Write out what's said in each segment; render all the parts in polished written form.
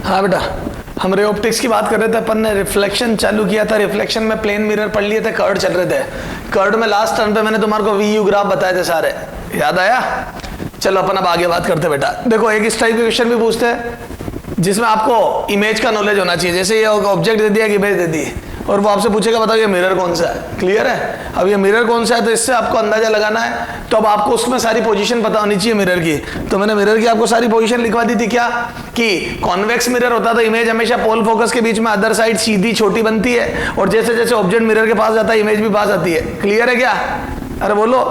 हाँ बेटा, हम रे ऑप्टिक्स की बात कर रहे थे। अपन ने रिफ्लेक्शन चालू किया था, रिफ्लेक्शन में प्लेन मिरर पढ़ लिए थे, कर्ड चल रहे थे। कर्ड में लास्ट टर्न पे मैंने तुम्हारे को वी यू ग्राफ बताए थे सारे, याद आया? चलो अपन अब आगे बात करते बेटा। देखो एक इस टाइप के क्वेश्चन भी पूछते हैं जिसमें आपको इमेज का नॉलेज होना चाहिए। जैसे ये ऑब्जेक्ट दे दिया, इमेज दे दी, और वो आपसे पूछेगा बताओ ये मिरर कौन सा है। क्लियर है? अब ये मिरर कौन सा है तो इससे आपको अंदाजा लगाना है। तो अब आपको उसमें सारी पोजीशन पता होनी चाहिए मिरर की। तो मैंने मिरर की आपको सारी पोजीशन लिखवा दी थी क्या, कि कॉन्वेक्स मिरर होता तो इमेज हमेशा पोल फोकस के बीच में अदर साइड सीधी छोटी बनती है, और जैसे जैसे ऑब्जेक्ट मिरर के पास जाता है इमेज भी पास आती है। क्लियर है क्या? अरे बोलो,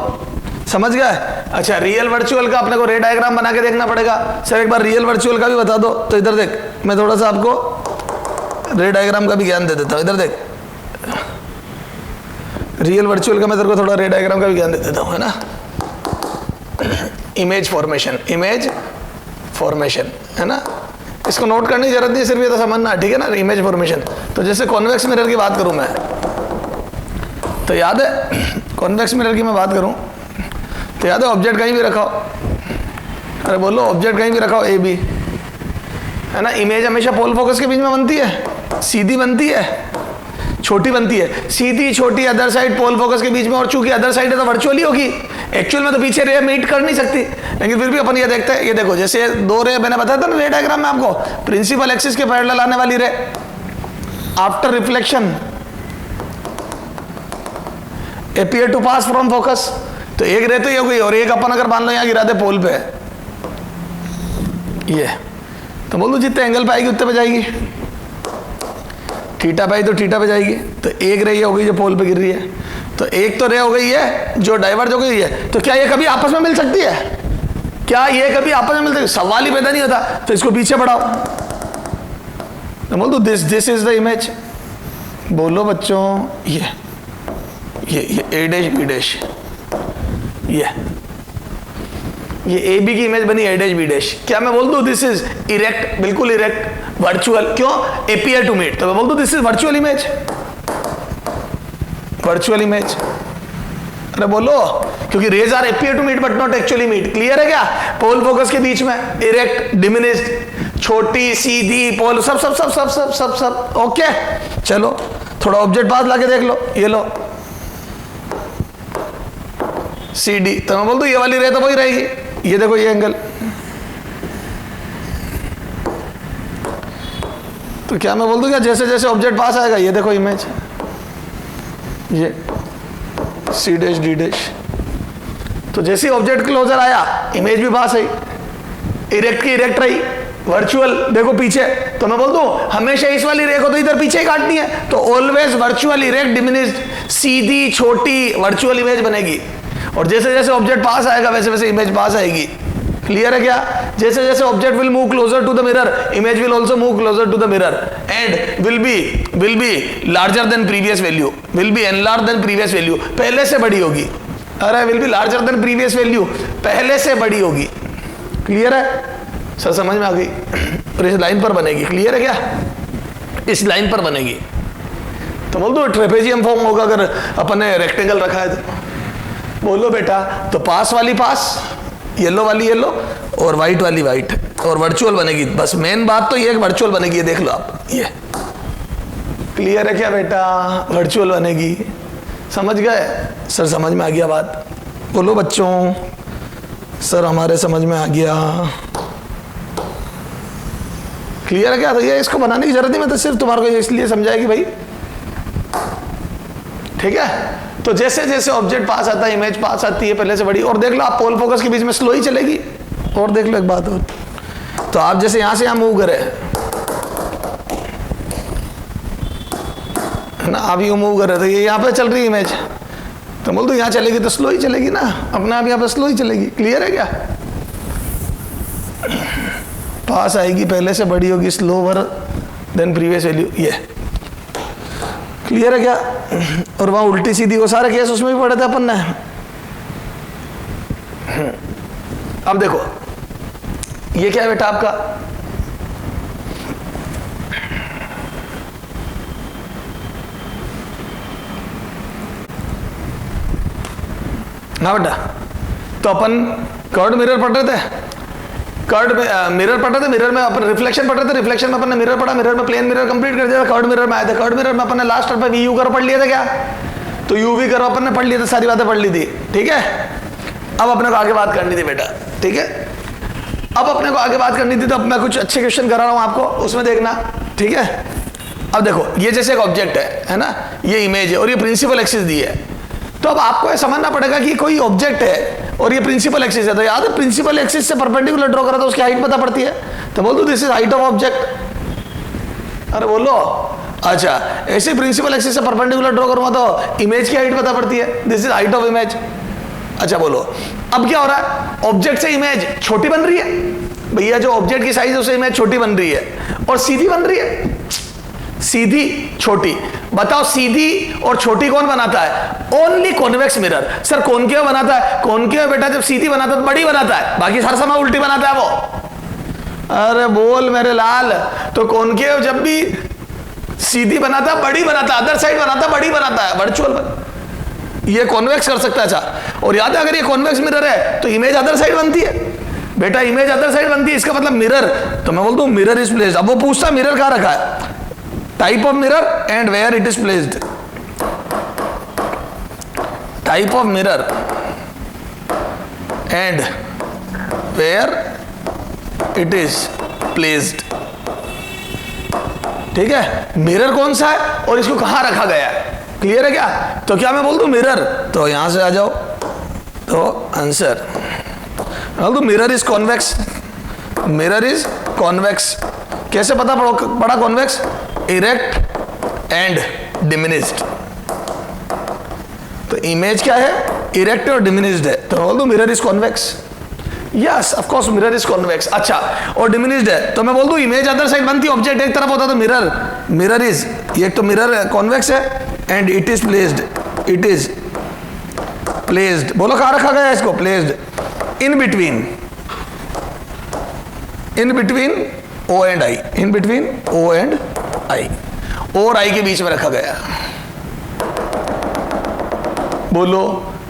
समझ गए? अच्छा, रियल वर्चुअल का अपने को रे डायग्राम बना के देखना पड़ेगा। सर एक बार रियल वर्चुअल का भी बता दो। तो इधर देख, मैं थोड़ा सा आपको रे डायग्राम का भी ज्ञान दे देता हूँ। इधर देख, रियल वर्चुअल का मैं तेरे को थोड़ा रे डायग्राम का भी ज्ञान दे देता हूँ, है ना। इमेज फॉर्मेशन, इमेज फॉर्मेशन, है ना। इसको नोट करने की जरूरत नहीं, सिर्फ ये तो समझना, ठीक है ना। इमेज फॉर्मेशन, तो जैसे कॉन्वेक्स मिरर की बात करूं मैं, तो याद है कॉन्वेक्स मिरर की मैं बात करूं तो याद है ऑब्जेक्ट कहीं भी रखाओ। अरे बोलो, ऑब्जेक्ट कहीं भी रखाओ, ए बी, है ना। इमेज हमेशा पोल फोकस के बीच में बनती है, सीधी बनती है, छोटी बनती है, सीधी छोटी अदर साइड पोल फोकस के बीच में। और चूंकि अदर साइड है तो वर्चुअली होगी, एक्चुअल में तो पीछे रे मीट कर नहीं सकती। लेकिन फिर भी अपन ये देखते हैं, ये देखो जैसे दो रे मैंने बताया था ना रे डायग्राम में आपको, प्रिंसिपल एक्सिस के पैरेलल आने वाली ray after reflection appear to pass from focus. तो एक रे तो ये हो गई, और एक अपन अगर मान लो यहाँ गिरा दे पोल पे, ये तो बोल दो जितने एंगल पे आएगी उतने पे जाएगी। थीटा पे आई तो थीटा पे जाएगी। तो एक रे ये हो गई जो पोल पे गिर रही है, तो एक तो रे हो गई है जो डाइवर्ज हो गई है। तो क्या ये कभी आपस में मिल सकती है? क्या ये कभी आपस में मिल सकती है? सवाल ही पैदा नहीं होता। तो इसको पीछे बढ़ाओ, तो बोल दो दिस इज द इमेज। बोलो बच्चों, ये ए डैश बी डैश, ये ए बी की इमेज बनी, ए डैश बी डैश। क्या मैं बोल दूं दिस इज इरेक्ट, बिल्कुल इरेक्ट वर्चुअल, क्यों? Appear to meet. तो मैं बोल दूं this is virtual image, virtual image. अरे बोलो, क्योंकि rays are appear to meet but not actually meet. Clear है क्या? पोल फोकस के बीच में इरेक्ट, डिमिनिश्ड, छोटी, सीधी, पोल, सब सब सब सब सब सब सब ओके। चलो थोड़ा ऑब्जेक्ट पास लाके देख लो, ये लो सी डी। तो मैं बोल दूं ये वाली रे तो वही रहेगी। ये देखो ये एंगल, तो क्या मैं बोल दूं क्या जैसे जैसे ऑब्जेक्ट पास आएगा, ये देखो इमेज, ये सी डैश डी डैश। तो जैसे ऑब्जेक्ट क्लोजर आया इमेज भी पास आई, इरेक्ट की इरेक्ट रही, वर्चुअल देखो पीछे। तो मैं बोल दूं हमेशा इस वाली रे को तो इधर पीछे ही काटनी है। तो ऑलवेज वर्चुअल इरेक्ट डिमिनिश्ड, सीधी छोटी वर्चुअल इमेज बनेगी। और जैसे जैसे ऑब्जेक्ट पास आएगा वैसे वैसे इमेज पास आएगी। क्लियर है क्या? जैसे जैसे object will move closer to the mirror, image will also move closer to the mirror and will be larger than previous value, will be enlarge than previous value, पहले से बड़ी होगी। अरे will be larger than previous value, पहले से बड़ी होगी। Clear है सर? समझ में आ गई? और इस लाइन पर बनेगी। क्लियर है क्या? इस लाइन पर बनेगी। तो बोल दो ट्रेपेजियम फॉर्म होगा अगर अपन ने रेक्टेंगल रखा है तो। बोलो बेटा, तो पास वाली पास, येलो वाली येलो, और व्हाइट वाली व्हाइट, और वर्चुअल बनेगी। बस मेन बात तो ये वर्चुअल बनेगी, ये देख लो आप। ये क्लियर है क्या बेटा? वर्चुअल बनेगी। समझ गए? सर समझ में आ गया बात? बोलो बच्चों, सर हमारे समझ में आ गया। क्लियर है क्या? तो ये इसको बनाने की जरूरत नहीं, मैं तो सिर्फ तुम्हारे को इसलिए समझाया कि भाई ठीक है। तो जैसे जैसे ऑब्जेक्ट पास आता है इमेज पास आती है पहले से बड़ी। और देख लो आप पोल फोकस के बीच में स्लो ही चलेगी। और देख लो एक बात और, तो आप जैसे यहां से यहां मूव करे ना, आप यूं मूव कर रहे थे, ये यहां पे चल रही है इमेज, तो बोल दो यहां चलेगी तो स्लो ही चलेगी ना, अपने आप यहां पे स्लो ही चलेगी। क्लियर है क्या? पास आएगी, पहले से बड़ी होगी, स्लोवर देन प्रीवियस वैल्यू। ये क्लियर है क्या? और वहां उल्टी सीधी वो सारे केस उसमें भी पढ़े थे अपन ने। अब देखो ये क्या है बेटा आपका, हाँ बेटा, तो अपन कर्व्ड मिरर पढ़ रहे थे। कर्ड में मिरर पढ़ रहे थे, मिरर में अपन रिफ्लेक्शन पढ़ रहे थे, रिफ्लेक्शन में अपन ने मिरर पढ़ा, मिरर में प्लेन मिरर कंप्लीट कर दिया, कर्ड मिरर में आए थे, कर्ड मिरर में अपन ने लास्ट पे वी यू कर्व पढ़ लिया था क्या, तो यू वी कर्व अपन ने पढ़ लिया था, सारी बातें पढ़ ली थी, ठीक है। अब अपने को आगे बात करनी थी बेटा, ठीक है। अब अपने को आगे बात करनी थी, तो अब मैं कुछ अच्छे क्वेश्चन करा रहा हूं आपको, उसमें देखना, ठीक है। अब देखो ये जैसे एक ऑब्जेक्ट है ना, ये इमेज है और ये प्रिंसिपल एक्सिस दी है, तो अब आपको ये समझना पड़ेगा कि कोई ऑब्जेक्ट है और ये प्रिंसिपल एक्सिस है, तो याद है प्रिंसिपल एक्सिस से परपेंडिकुलर ड्रॉ करा तो उसकी हाइट पता पड़ती है, तो बोल दो this is height of object. अरे बोलो, अच्छा ऐसे प्रिंसिपल एक्सिस से परपेंडिकुलर ड्रॉ करूंगा तो इमेज की हाइट पता पड़ती है, this is height of image. अच्छा बोलो, अब क्या हो रहा है, ऑब्जेक्ट से इमेज छोटी बन रही है भैया, जो ऑब्जेक्ट की साइज है उससे इमेज छोटी बन रही है और सीधी बन रही है, सीधी छोटी। बताओ सीधी और छोटी कौन बनाता है, only convex mirror. Sir concave बनाता है, कॉनकेव बेटा जब सीधी बनाता है तो बड़ी बनाता है, बाकी हर समय उल्टी बनाता है वो। अरे बोल मेरे लाल, तो कॉनकेव जब भी सीधी बनाता है बड़ी बनाता है, अदर साइड बनाता है बड़ी बनाता है, वर्चुअल ये कॉन्वेक्स कर सकता है। अच्छा और याद है अगर ये कॉन्वेक्स मिरर है तो इमेज अदर साइड बनती है बेटा, इमेज अदर साइड बनती है, इसका मतलब मिरर, तो मैं बोलता हूं मिरर इज प्लेस्ड। अब वो पूछता मिरर कहां रखा है, type of mirror and where it is placed, type of mirror and where it is placed, ठीक है। मिरर कौन सा है और इसको कहां रखा गया है, क्लियर है क्या। तो क्या मैं बोल दूं मिरर, तो यहां से आ जाओ, तो आंसर बोल दूं mirror is convex, mirror is convex. कैसे पता पड़ा कॉन्वेक्स, इरेक्ट एंड डिमिनिश्ड, तो इमेज क्या है, इरेक्ट और डिमिनिश्ड है, तो बोल दूं mirror is convex. Yes of course mirror is convex. अच्छा और डिमिनिश्ड है तो मैं बोल दूं इमेज अदर साइड बनती है, ऑब्जेक्ट एक तरफ होता तो मिरर, मिरर इज, ये तो मिरर कॉन्वेक्स है and it is placed, it is placed, बोलो कहां रखा गया इसको, placed in between, in between O and I, in between O and I, और आई के बीच में रखा गया, बोलो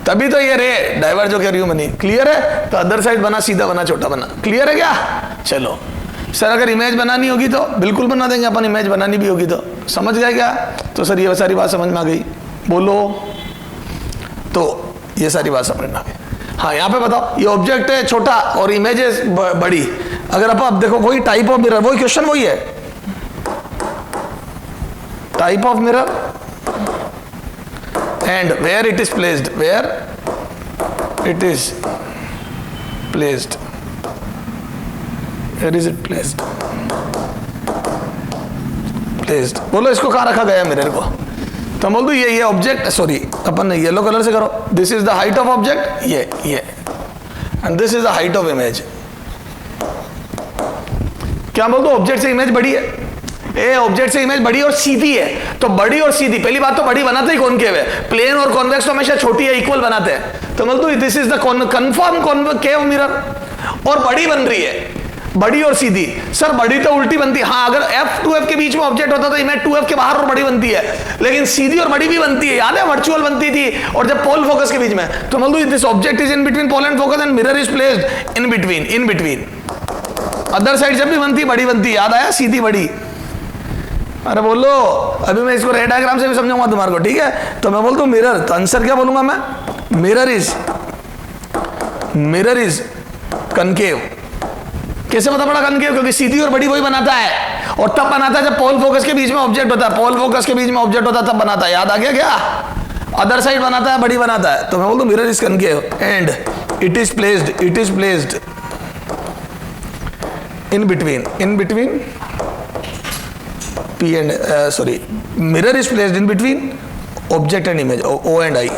तभी तो ये रे डाइवर्ज हो के रही बनी, क्लियर है। तो अदर साइड बना, सीधा बना, छोटा बना, क्लियर है क्या। चलो सर अगर इमेज बनानी होगी तो बिल्कुल बना देंगे अपन, इमेज बनानी भी होगी तो, समझ गए क्या। तो सर ये सारी बात समझ में आ गई, बोलो, तो ये सारी बात समझ में आ गई। हाँ यहाँ पे बताओ, ये ऑब्जेक्ट है छोटा और इमेज है बड़ी, अगर अब देखो वही टाइप ऑफ मिरर, वही क्वेश्चन वही है, type of mirror and where it is placed, where it is placed, where is it placed, placed, बोलो इसको कहां रखा गया मिरर को, तो बोल दो ये ऑब्जेक्ट, सॉरी अपन येलो कलर से करो, this is the height of object, ये and this is the height of image. क्या बोल दो ऑब्जेक्ट से इमेज बड़ी है, ए ऑब्जेक्ट से इमेज बड़ी और सीधी है, तो बड़ी और सीधी, पहली बात तो बड़ी बनाते ही कॉनकेव है, प्लेन और कॉन्वेक्स तो हमेशा छोटी है, इक्वल बनाते हैं, तो बोल दो this is the confirm concave mirror, और बड़ी बन रही है, बड़ी और सीधी। सर बड़ी तो उल्टी बनती है, हाँ अगर F to F के बीच में ऑब्जेक्ट होता तो इमेज 2F के बाहर और बड़ी बनती है, लेकिन सीधी और बड़ी भी बनती है, याद है वर्चुअल बनती थी, और जब पोल फोकस के बीच में, तो बोल दो this object is in between pole and focus and mirror is placed in between, in between. Other side जब भी बनती बड़ी बनती, याद आया, सीधी बड़ी। अरे बोलो, अभी मैं इसको रेड डायग्राम से भी समझाऊंगा तुम्हारे को, ठीक है। तो मैं बोलता हूँ मिरर, तो आंसर क्या बोलूंगा मैं, मिरर इज कनकेव। कैसे पता पड़ा कनकेव, क्योंकि सीधी और बड़ी वही बनाता है, और तब बनाता है जब पोल फोकस के बीच में ऑब्जेक्ट होता है, पोल फोकस के बीच में ऑब्जेक्ट होता है तब बनाता है, याद आ गया क्या। अदर साइड बनाता है, बड़ी बनाता है, तो मैं बोलता हूँ mirror is concave and it is placed in between P and mirror is placed in between object and image, O and I,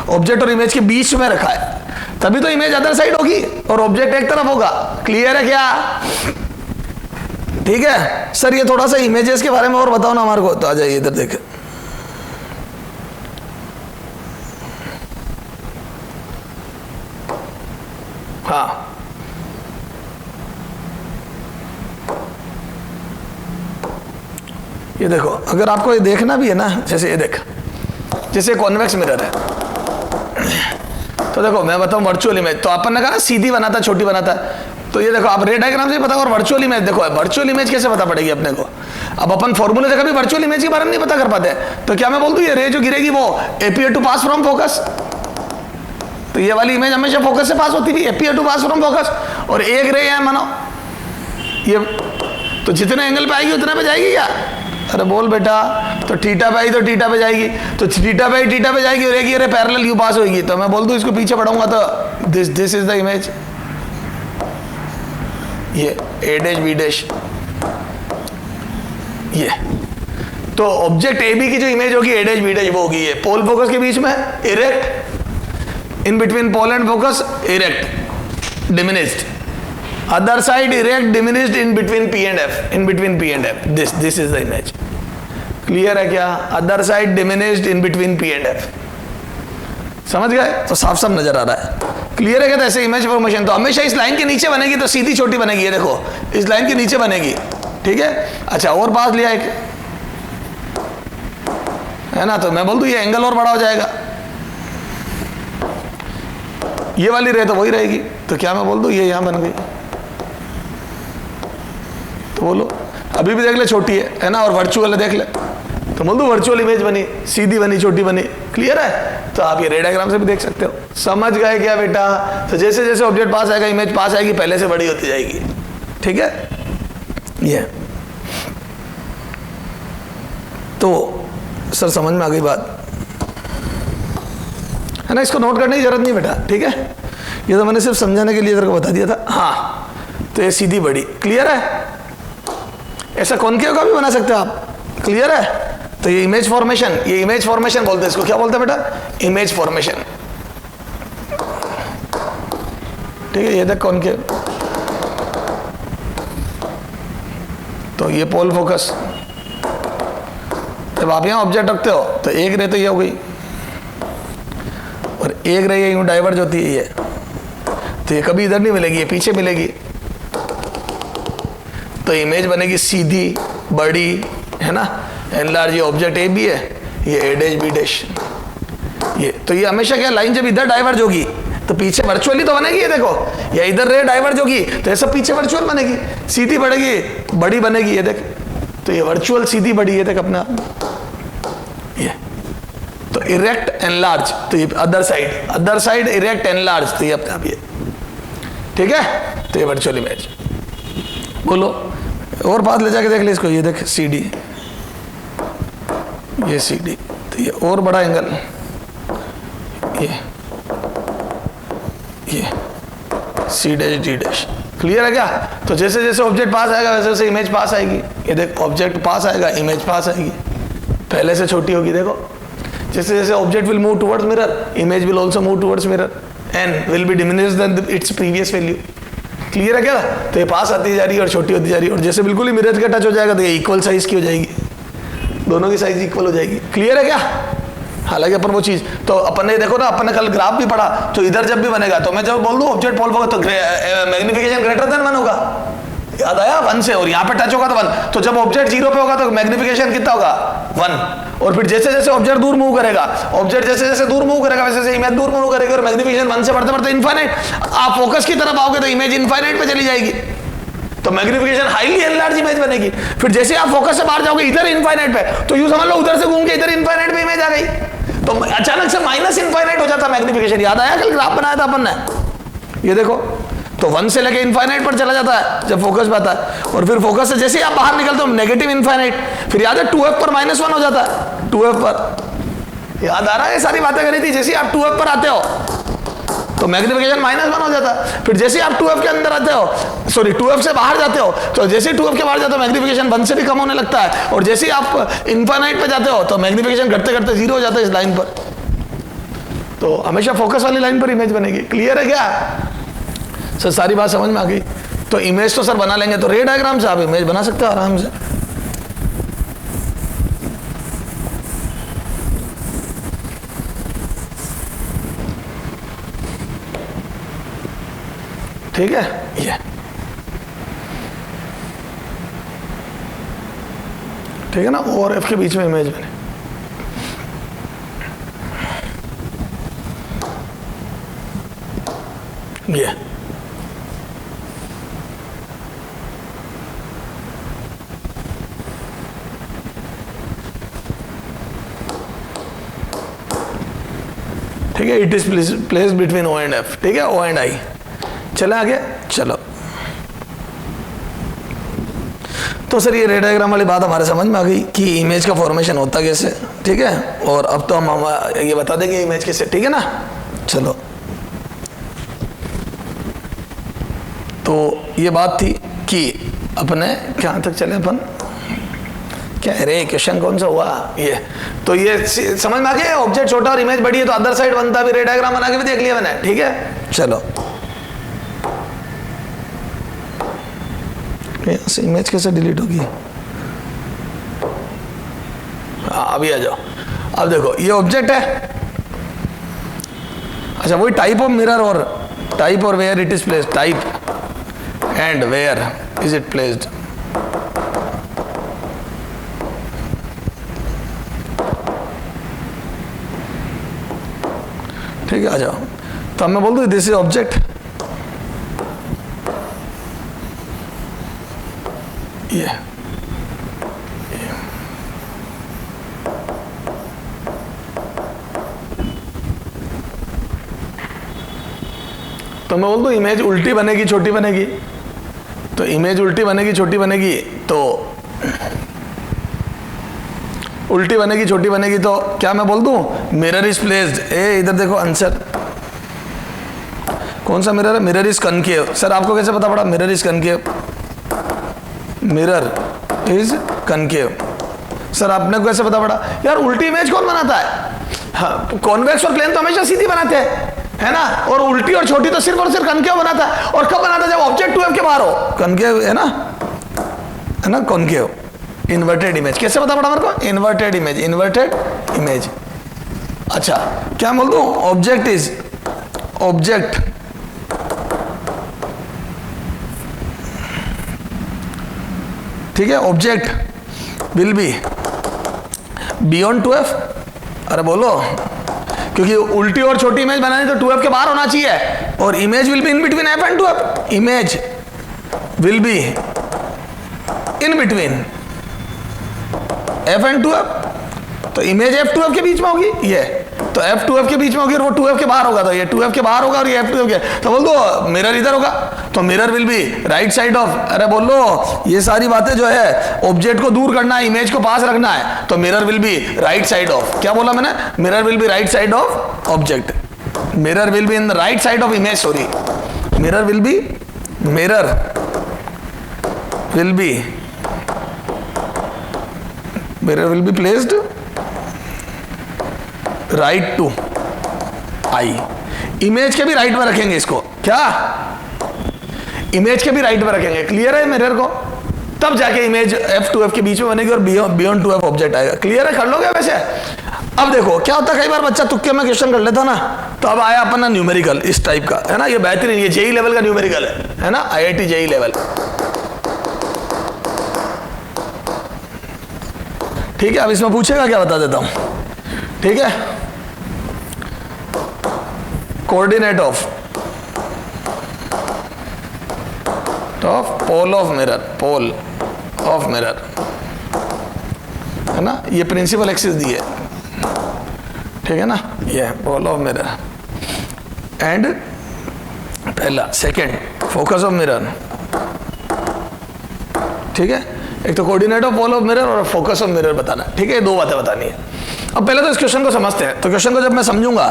object और इमेज के बीच में रखा है, तभी तो इमेज अदर साइड होगी और ऑब्जेक्ट एक तरफ होगा, क्लियर है क्या। ठीक है सर, ये थोड़ा सा इमेजेस के बारे में और बताओ ना हमारे को, तो आ जाइए इधर देखें। हाँ ये देखो, अगर आपको ये देखना भी है ना, जैसे ये देख, जैसे कॉन्वेक्स मिरर है, तो देखो मैं बताऊं वर्चुअल इमेज, तो अपन ने कहा ना सीधी बनाता है छोटी बनाता है, तो ये देखो आप रे डायग्राम से पता, और वर्चुअल इमेज देखो, वर्चुअल इमेज कैसे पता पड़ेगी अपने को? अब अपन फॉर्मूले से कभी वर्चुअल इमेज के बारे में नहीं पता कर पाते, तो क्या मैं बोल दूं ये रे जो गिरेगी वो appear to pass from focus, तो ये वाली इमेज हमेशा फोकस से पास होती थी, appear to pass from focus, और एक रे है मानो ये, तो जितने एंगल पे आएगी उतने पे जाएगी क्या? अरे बोल बेटा, तो थीटा पे आई तो थीटा पे जाएगी, तो थीटा पे आई थीटा पे जाएगी, और एक ये रे पैरेलल यू पास होगी, तो मैं बोल दूं इसको पीछे बढ़ाऊंगा तो दिस इज द इमेज, ये ए डैश बी डैश, ये तो ऑब्जेक्ट ए बी की जो इमेज होगी ए डैश बी डैश वो होगी ये पोल फोकस के बीच में erect, in between pole and focus erect diminished, other side erect diminished in between P and F, in between P and F, this is the image. Clear है क्या? other side diminished in between P and F, समझ गए? तो साफ साफ नजर आ रहा है, क्लियर है क्या? तो ऐसे इमेज फॉर्मेशन तो हमेशा इस लाइन के नीचे बनेगी, तो सीधी छोटी बनेगी, ये देखो इस लाइन के नीचे बनेगी, ठीक है? अच्छा और पास लिया एक है ना, तो मैं बोल दूं ये एंगल और बड़ा हो जाएगा, ये वाली रे तो वही रहेगी, तो क्या मैं बोल दूं ये यहां बन गई, तो बोलो अभी भी देख ले छोटी है ना, और वर्चुअल है देख ले, तो बोल दो वर्चुअल इमेज बनी, सीधी बनी, छोटी बनी, क्लियर है? तो आप ये रे डायग्राम से भी देख सकते हो, समझ गए क्या बेटा? तो जैसे जैसे ऑब्जेक्ट पास आएगा इमेज पास आएगी, पहले से बड़ी होती जाएगी, ठीक है? ये तो सर समझ में आ गई बात है ना, इसको नोट करने की जरूरत नहीं बेटा, ठीक है? ये तो मैंने सिर्फ समझाने के लिए तेरे को बता दिया था। हाँ तो ये सीधी बड़ी, क्लियर है? ऐसा कॉनकेव का भी बना सकते हो आप, क्लियर है? तो ये इमेज फॉर्मेशन, ये इमेज फॉर्मेशन बोलते हैं इसको, क्या बोलते हैं बेटा? इमेज फॉर्मेशन, ठीक है? ये देख कॉनकेव, तो ये पोल फोकस, जब आप यहां ऑब्जेक्ट रखते हो तो एक रे तो ये हो गई, और एक रे यूं डाइवर्ज होती है ये, तो ये कभी इधर नहीं मिलेगी, ये पीछे मिलेगी, तो इमेज बनेगी सीधी बड़ी, है ना? एनलार्ज, ये ऑब्जेक्ट ए बी है, ये ए डैश बी डैश, ये तो ये हमेशा क्या लाइन जब इधर डाइवर्ज होगी तो पीछे वर्चुअली तो बनेगी, ये देखो, या इधर रे डाइवर्ज होगी तो ये सब पीछे वर्चुअल बनेगी, सीधी बढ़ेगी बड़ी बनेगी, ये देख, तो ये वर्चुअल सीधी बड़ी, ये देख अपना ये, तो इरेक्ट एनलार्ज, तो ये अदर साइड इरेक्ट एनलार्ज, तो ये अपने आप ये, ठीक है? तो ये वर्चुअल इमेज, बोलो और पास ले जाके देख ले इसको, ये देख सी डी, ये सी डी, तो ये और बड़ा एंगल, ये C dash D dash, clear है क्या? तो जैसे जैसे ऑब्जेक्ट पास आएगा वैसे वैसे इमेज पास आएगी, ये देख ऑब्जेक्ट पास आएगा इमेज पास आएगी, पहले से छोटी होगी, देखो जैसे जैसे object will move towards mirror, image will also move towards mirror and will be diminished than its previous value, clear है क्या? तो ये पास आती जा रही है और छोटी होती जा रही है, और जैसे बिल्कुल ही मिरर के टच हो जाएगा तो ये इक्वल साइज की हो जाएगी, दोनों की साइज इक्वल हो जाएगी, क्लियर है क्या? हालांकि अपन वो चीज तो अपन ने देखो ना, अपन ने कल ग्राफ भी पढ़ा, तो इधर जब भी बनेगा तो मैं जब बोल दूं ऑब्जेक्ट पोल फोकस तो मैग्निफिकेशन ग्रेटर देन 1 होगा, याद आया? 1 से, और यहाँ पे टच होगा तो 1, तो जब ऑब्जेक्ट 0 पे होगा तो मैग्निफिकेशन कितना होगा? 1, और फिर जैसे जैसे ऑब्जेक्ट दूर मूव करेगा, ऑब्जेक्ट जैसे जैसे दूर मूव करेगा वैसे वैसे इमेज दूर मूव करेगी, और मैग्निफिकेशन 1 से बढ़ते बढ़ते इनफाइनाइट, आप फोकस की तरफ आओगे तो इमेज इनफाइनाइट पे चली जाएगी, तो मैग्निफिकेशन हाईली एनलार्ज इमेज बनेगी, फिर जैसे आप फोकस से बाहर जाओगे इधर इनफाइनाइट पे, तो यूं समझ लो उधर से घूम के इधर इनफाइनाइट पे इमेज आ गई, तो अचानक से माइनस इनफाइनाइट हो जाता मैग्निफिकेशन, याद आया? कल ग्राफ बनाया था अपन ने, ये देखो, तो 1 से लेके इनफाइनाइट पर चला जाता है जब फोकस पे आता है, और फिर फोकस से जैसे आप बाहर निकलते हो नेगेटिव इनफाइनाइट, फिर याद है 2f पर -1 हो जाता है, 2f पर, याद आ रहा है? ये सारी बातें करी थी, जैसे आप 2f पर आते हो तो मैग्निफिकेशन -1 हो जाता है, फिर जैसे आप 2f के अंदर आते हो, सॉरी 2f से बाहर जाते हो, तो जैसे 2f के बाहर जाते हो मैग्निफिकेशन 1 से भी कम होने लगता है, और जैसे आप इनफाइनाइट पे जाते हो तो मैग्निफिकेशन घटते घटते 0 हो जाता है इस लाइन पर, तो हमेशा फोकस वाली लाइन पर इमेज बनेगी, क्लियर है क्या? सर सारी बात समझ में आ गई? तो इमेज तो सर बना लेंगे, तो रे डायग्राम से आप इमेज बना सकते हो आराम से, ठीक है? ये ठीक है ना, O और F के बीच में इमेज बने, ये ठीक है, it is placed between O and F, ठीक है, ओ एंड आई। चले आगे, चलो। तो सर ये रे डायग्राम वाली बात हमारे समझ में आ गई कि इमेज का फॉर्मेशन होता कैसे, ठीक है। और अब तो हम ये बता देंगे इमेज कैसे, ठीक है ना। चलो, तो ये बात थी कि अपने कहाँ तक चले अपन, क्या है रे, क्वेश्चन कौन सा हुआ ये, तो ये समझ में आ गया, ऑब्जेक्ट छोटा और इमेज बड़ी है तो अदर साइड बनता भी, रे डायग्राम बना के भी देख लिया मैंने, ठीक है। चलो, इमेज कैसे डिलीट होगी, अभी आ जाओ। अब देखो ये ऑब्जेक्ट है, अच्छा वही टाइप ऑफ मिरर और where it is placed, type and where is it placed. ठीक है, आ जाओ। तो मैं बोल दूं दिस इज ऑब्जेक्ट, ये तो मैं बोल दूं इमेज उल्टी बनेगी छोटी बनेगी, तो इमेज उल्टी बनेगी छोटी बनेगी, तो उल्टी बनेगी छोटी बनेगी, तो क्या मैं बोल दूं मिरर इज प्लेस्ड, ए इधर देखो आंसर, कौन सा मिरर है, मिरर इज कनकेव। सर आपको कैसे पता पड़ा mirror is concave, mirror is concave, sir आपने को कैसे पता पड़ा, यार उल्टी इमेज कौन बनाता है, हाँ कॉन्वेक्स और प्लेन तो हमेशा सीधी बनाते हैं, है ना, और उल्टी और छोटी तो सिर्फ और सिर्फ कनकेव बनाता है, और कब बनाता है जब ऑब्जेक्ट 2f के बाहर हो, कनकेव है ना कॉनकेव। इन्वर्टेड इमेज कैसे पता पड़ा मेरे को, इन्वर्टेड इमेज। अच्छा क्या बोल दूं, ऑब्जेक्ट ठीक है, object will B beyond 2f, अरे बोलो, क्योंकि उल्टी और छोटी इमेज बनानी तो 2f के बाहर होना चाहिए, और image will be in between f and 2f, image will be in between f and 2f, तो इमेज f 2f के बीच में होगी, ये तो f 2f के बीच में होगी और वो 2f के बाहर होगा, तो ये 2f के बाहर होगा और ये f 2f के, तो बोल दो मिरर इधर होगा, तो mirror will be right side of, अरे बोल लो ये सारी बातें जो है ऑब्जेक्ट को दूर करना है, इमेज को पास रखना है, तो mirror will be right side of, क्या बोला मैंने, mirror will be right side of object, mirror will be in the right side of image, sorry mirror will be placed right to I, image के भी right में रखेंगे इसको, क्या image के भी राइट में रखेंगे, क्लियर है मिरर को, तब जाके इमेज f 2f के बीच में बनेगी और बियॉन्ड 2f ऑब्जेक्ट आएगा, क्लियर है, कर लोगे वैसे। अब देखो क्या होता है, कई बार बच्चा तुक्के में क्वेश्चन कर लेता ना, तो अब आया अपना न्यूमेरिकल इस टाइप का, है ना, ये बेहतरीन, ये जेई लेवल का न्यूमेरिकल है ना, IIT जेई लेवल, ठीक है। अब इसमें पूछेगा क्या, बता देता हूं, ठीक है, coordinate of pole of mirror, है ना, ये प्रिंसिपल एक्सिस दी है, ठीक है ना, ये पोल ऑफ मिरर, एंड पहला सेकंड फोकस ऑफ मिरर, ठीक है, एक तो coordinate of pole of mirror और फोकस ऑफ मिरर बताना, ठीक है, ये दो बातें बतानी है। अब पहले तो इस क्वेश्चन को समझते हैं, तो क्वेश्चन को जब मैं समझूंगा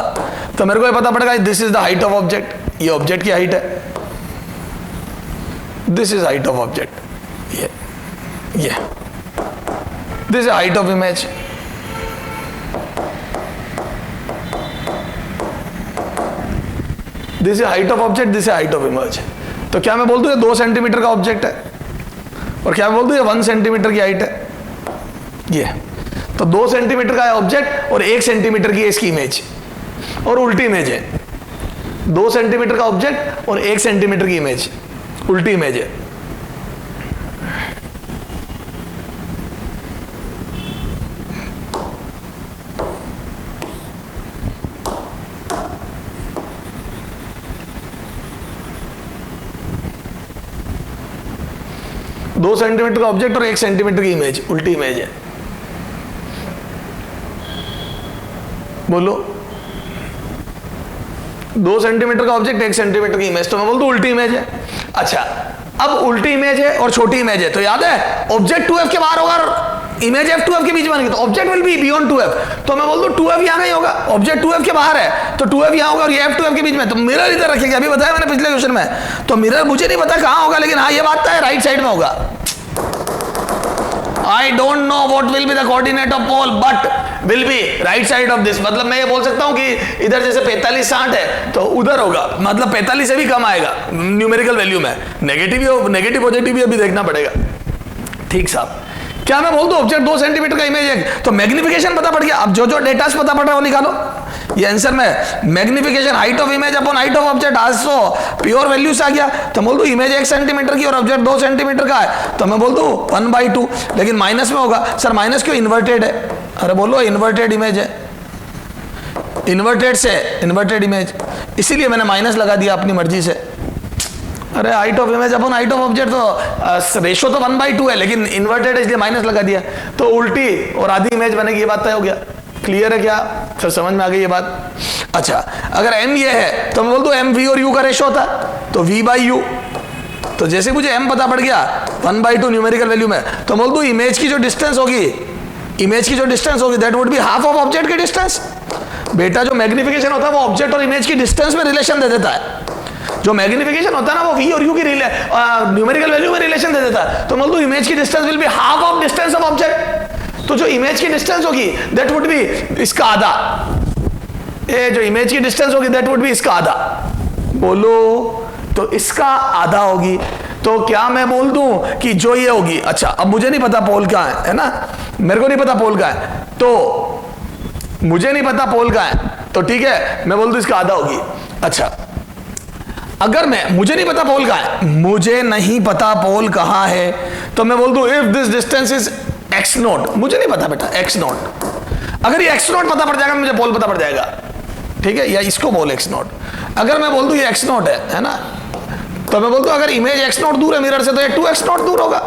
तो मेरे को ये पता पड़ेगा this is the height of object, ये ऑब्जेक्ट की हाइट है, this is height of object, ये this is height of image, this is height of object, this is height of image. तो क्या मैं बोल दूं ये 2 सेंटीमीटर का ऑब्जेक्ट है, और क्या मैं बोल दूं ये 1 सेंटीमीटर की हाइट है, ये तो 2 सेंटीमीटर का है ऑब्जेक्ट और 1 सेंटीमीटर की है इसकी इमेज, और उल्टी इमेज है, 2 सेंटीमीटर का ऑब्जेक्ट और 1 सेंटीमीटर की इमेज, उल्टी इमेज है। दो सेंटीमीटर का ऑब्जेक्ट और 1 सेंटीमीटर की इमेज, उल्टी इमेज है, बोलो 2 सेंटीमीटर का ऑब्जेक्ट, 1 सेंटीमीटर की इमेज, तो मैं बोल दूं उल्टी इमेज है। अच्छा, अब उल्टी इमेज है और छोटी इमेज है, तो याद है ऑब्जेक्ट 2f के बाहर होगा और इमेज f 2f के बीच में बनेगी, तो object will B beyond 2f। तो मैं बोल दूं 2f यहां नहीं होगा, ऑब्जेक्ट 2f के बाहर है तो 2f यहां होगा और ये f 2f के बीच में, तो मिरर इधर रखेंगे, अभी बताया मैंने पिछले क्वेश्चन में। तो मिरर मुझे नहीं पता कहां होगा, लेकिन हाँ ये बात है राइट साइड में होगा। I don't know what will be the coordinate of pole, but will be right side of this। मतलब मैं ये बोल सकता हूँ कि इधर जैसे 45-60 है तो उधर होगा, मतलब 45 से भी कम आएगा न्यूमेरिकल वैल्यू में। नेगेटिव पॉजिटिव भी अभी देखना पड़ेगा। ठीक साहब, क्या मैं बोल दूं ऑब्जेक्ट 2 सेंटीमीटर का इमेज है, तो मैग्निफिकेशन पता पड़ गया। अब जो डेटा पता पड़ रहा है वो निकालो। ये आंसर में magnification height of image upon height of object आज तो प्योर वैल्यू से आ गया। तो बोल दूं इमेज 1 सेंटीमीटर की और ऑब्जेक्ट 2 सेंटीमीटर का है, तो मैं बोल दूं 1/2, लेकिन माइनस में होगा। सर माइनस क्यों? इन्वर्टेड है। अरे बोलो इन्वर्टेड इमेज है, इन्वर्टेड से इन्वर्टेड इमेज, इसीलिए मैंने माइनस लगा दिया अपनी मर्जी से। अरे height of image upon height of object तो रेशो तो 1/2 है, लेकिन इन्वर्टेड है इसलिए माइनस लगा दिया, तो उल्टी और आधी इमेज बनेगी। ये बात तय हो गया। क्लियर है क्या? फिर समझ में आ गई ये बात। अच्छा, अगर m ये है तो मैं बोल दूं m v और u का रेशो होता है, तो v/u। तो जैसे मुझे m पता पड़ गया 1/2 न्यूमेरिकल वैल्यू में, तो बोल दूं इमेज की जो डिस्टेंस होगी, इमेज की जो डिस्टेंस होगी that would be half of object की डिस्टेंस। बेटा जो मैग्निफिकेशन होता है वो ऑब्जेक्ट और इमेज की डिस्टेंस में रिलेशन दे देता है। जो मैग्निफिकेशन होता है ना वो v और u की न्यूमेरिकल वैल्यू में रिलेशन दे देता है। तो बोल दूं इमेज की distance will be half of distance of object. तो जो इमेज की डिस्टेंस होगी दैट वुड बी इसका आधा, ये जो इमेज की डिस्टेंस होगी दैट वुड बी इसका आधा। बोलो, तो इसका आधा होगी। तो क्या मैं बोल दूं कि जो ये होगी, अच्छा अब मुझे नहीं पता पोल कहां है ना, मेरे को नहीं पता पोल कहां है, तो मुझे नहीं पता पोल कहां है, तो ठीक है मैं बोल दूं इसका आधा होगी। अच्छा, अगर मुझे नहीं पता पोल कहां है, मुझे नहीं पता पोल कहां है, तो मैं बोल दूं if this distance is x0, मुझे नहीं पता बेटा x0, अगर ये x0 पता पड़ जाएगा मुझे पोल पता पड़ जाएगा। ठीक है, या इसको बोल x0। अगर मैं बोल दूं ये x0 है ना, तो मैं बोल दूं अगर इमेज x0 दूर है मिरर से तो ये 2x0 दूर होगा।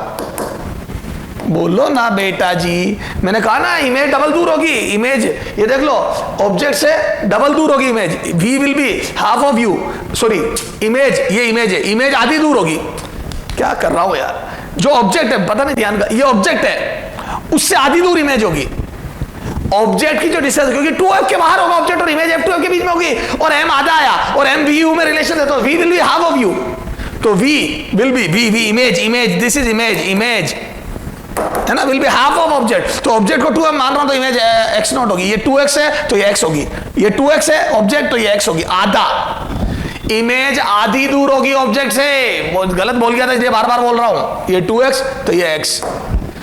बोलो ना बेटा जी, मैंने कहा ना इमेज डबल दूर होगी। इमेज ये देख लो, ऑब्जेक्ट से डबल दूर होगी image, v will be half of u, sorry image, ये इमेज है, इमेज आधी दूर होगी। क्या कर रहा हूं यार, जो ऑब्जेक्ट है पता नहीं ध्यान का, ये ऑब्जेक्ट है उससे आधी दूर इमेज होगी। ऑब्जेक्ट की जो डिस्टेंस, क्योंकि 2f के बाहर होगा ऑब्जेक्ट और इमेज f 2f के बीच में होगी, और m आधा आया और m v u में रिलेशन है, तो v will be half of u, तो v will be v image, image this is image है ना, will be half of object. तो ऑब्जेक्ट को 2f मान रहा हूं तो इमेज x0 होगी, ये 2x है तो ये x होगी, ये 2x है ऑब्जेक्ट तो ये x होगी, आधा। इमेज आधी दूर होगी ऑब्जेक्ट से, गलत बोल गया था इसलिए बार बार बोल रहा हूं, ये 2x तो ये x।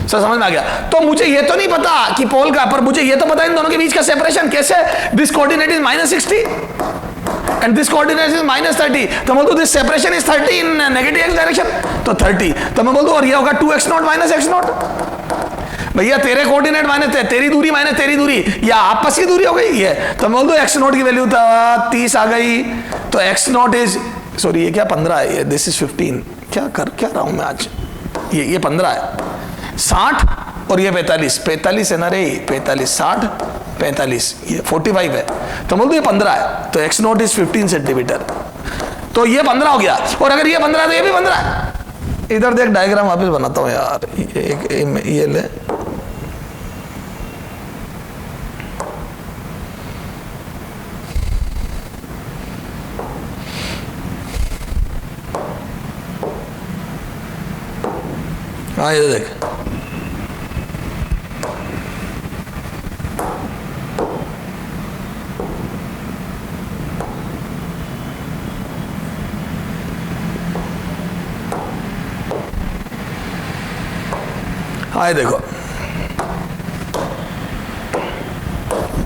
सर समझ में आ गया? तो मुझे ये तो नहीं पता कि पोल का, पर मुझे ये तो पता इन दोनों के बीच का सेपरेशन कैसे, this coordinate is -60 and this coordinate is -30, तो बोल दो this separation is 30 in negative x direction, तो 30, तो मैं बोल दूं और ये होगा 2x0 -x0। भैया तेरे कोऑर्डिनेट माइनस तेरी दूरी माइनस तेरी दूरी, या आपस की दूरी हो गई ये, तो मैं बोल दूं x0 की वैल्यू 30 आ गई, तो x0 इज, सॉरी ये क्या 15 है, ये दिस इज 15, क्या रहा हूं मैं आज, ये 15 है, 60 और ये 45 है ना रे, 45 60 45, ये 45 है, तो बोल दो ये 15 है, तो x0 इज 15 सेंटीमीटर, तो ये 15 हो गया, और अगर ये 15 है तो ये भी 15 है। इधर देख डायग्राम वापस बनाता हूं यार, ये ले, हाँ ये देख, हाँ देखो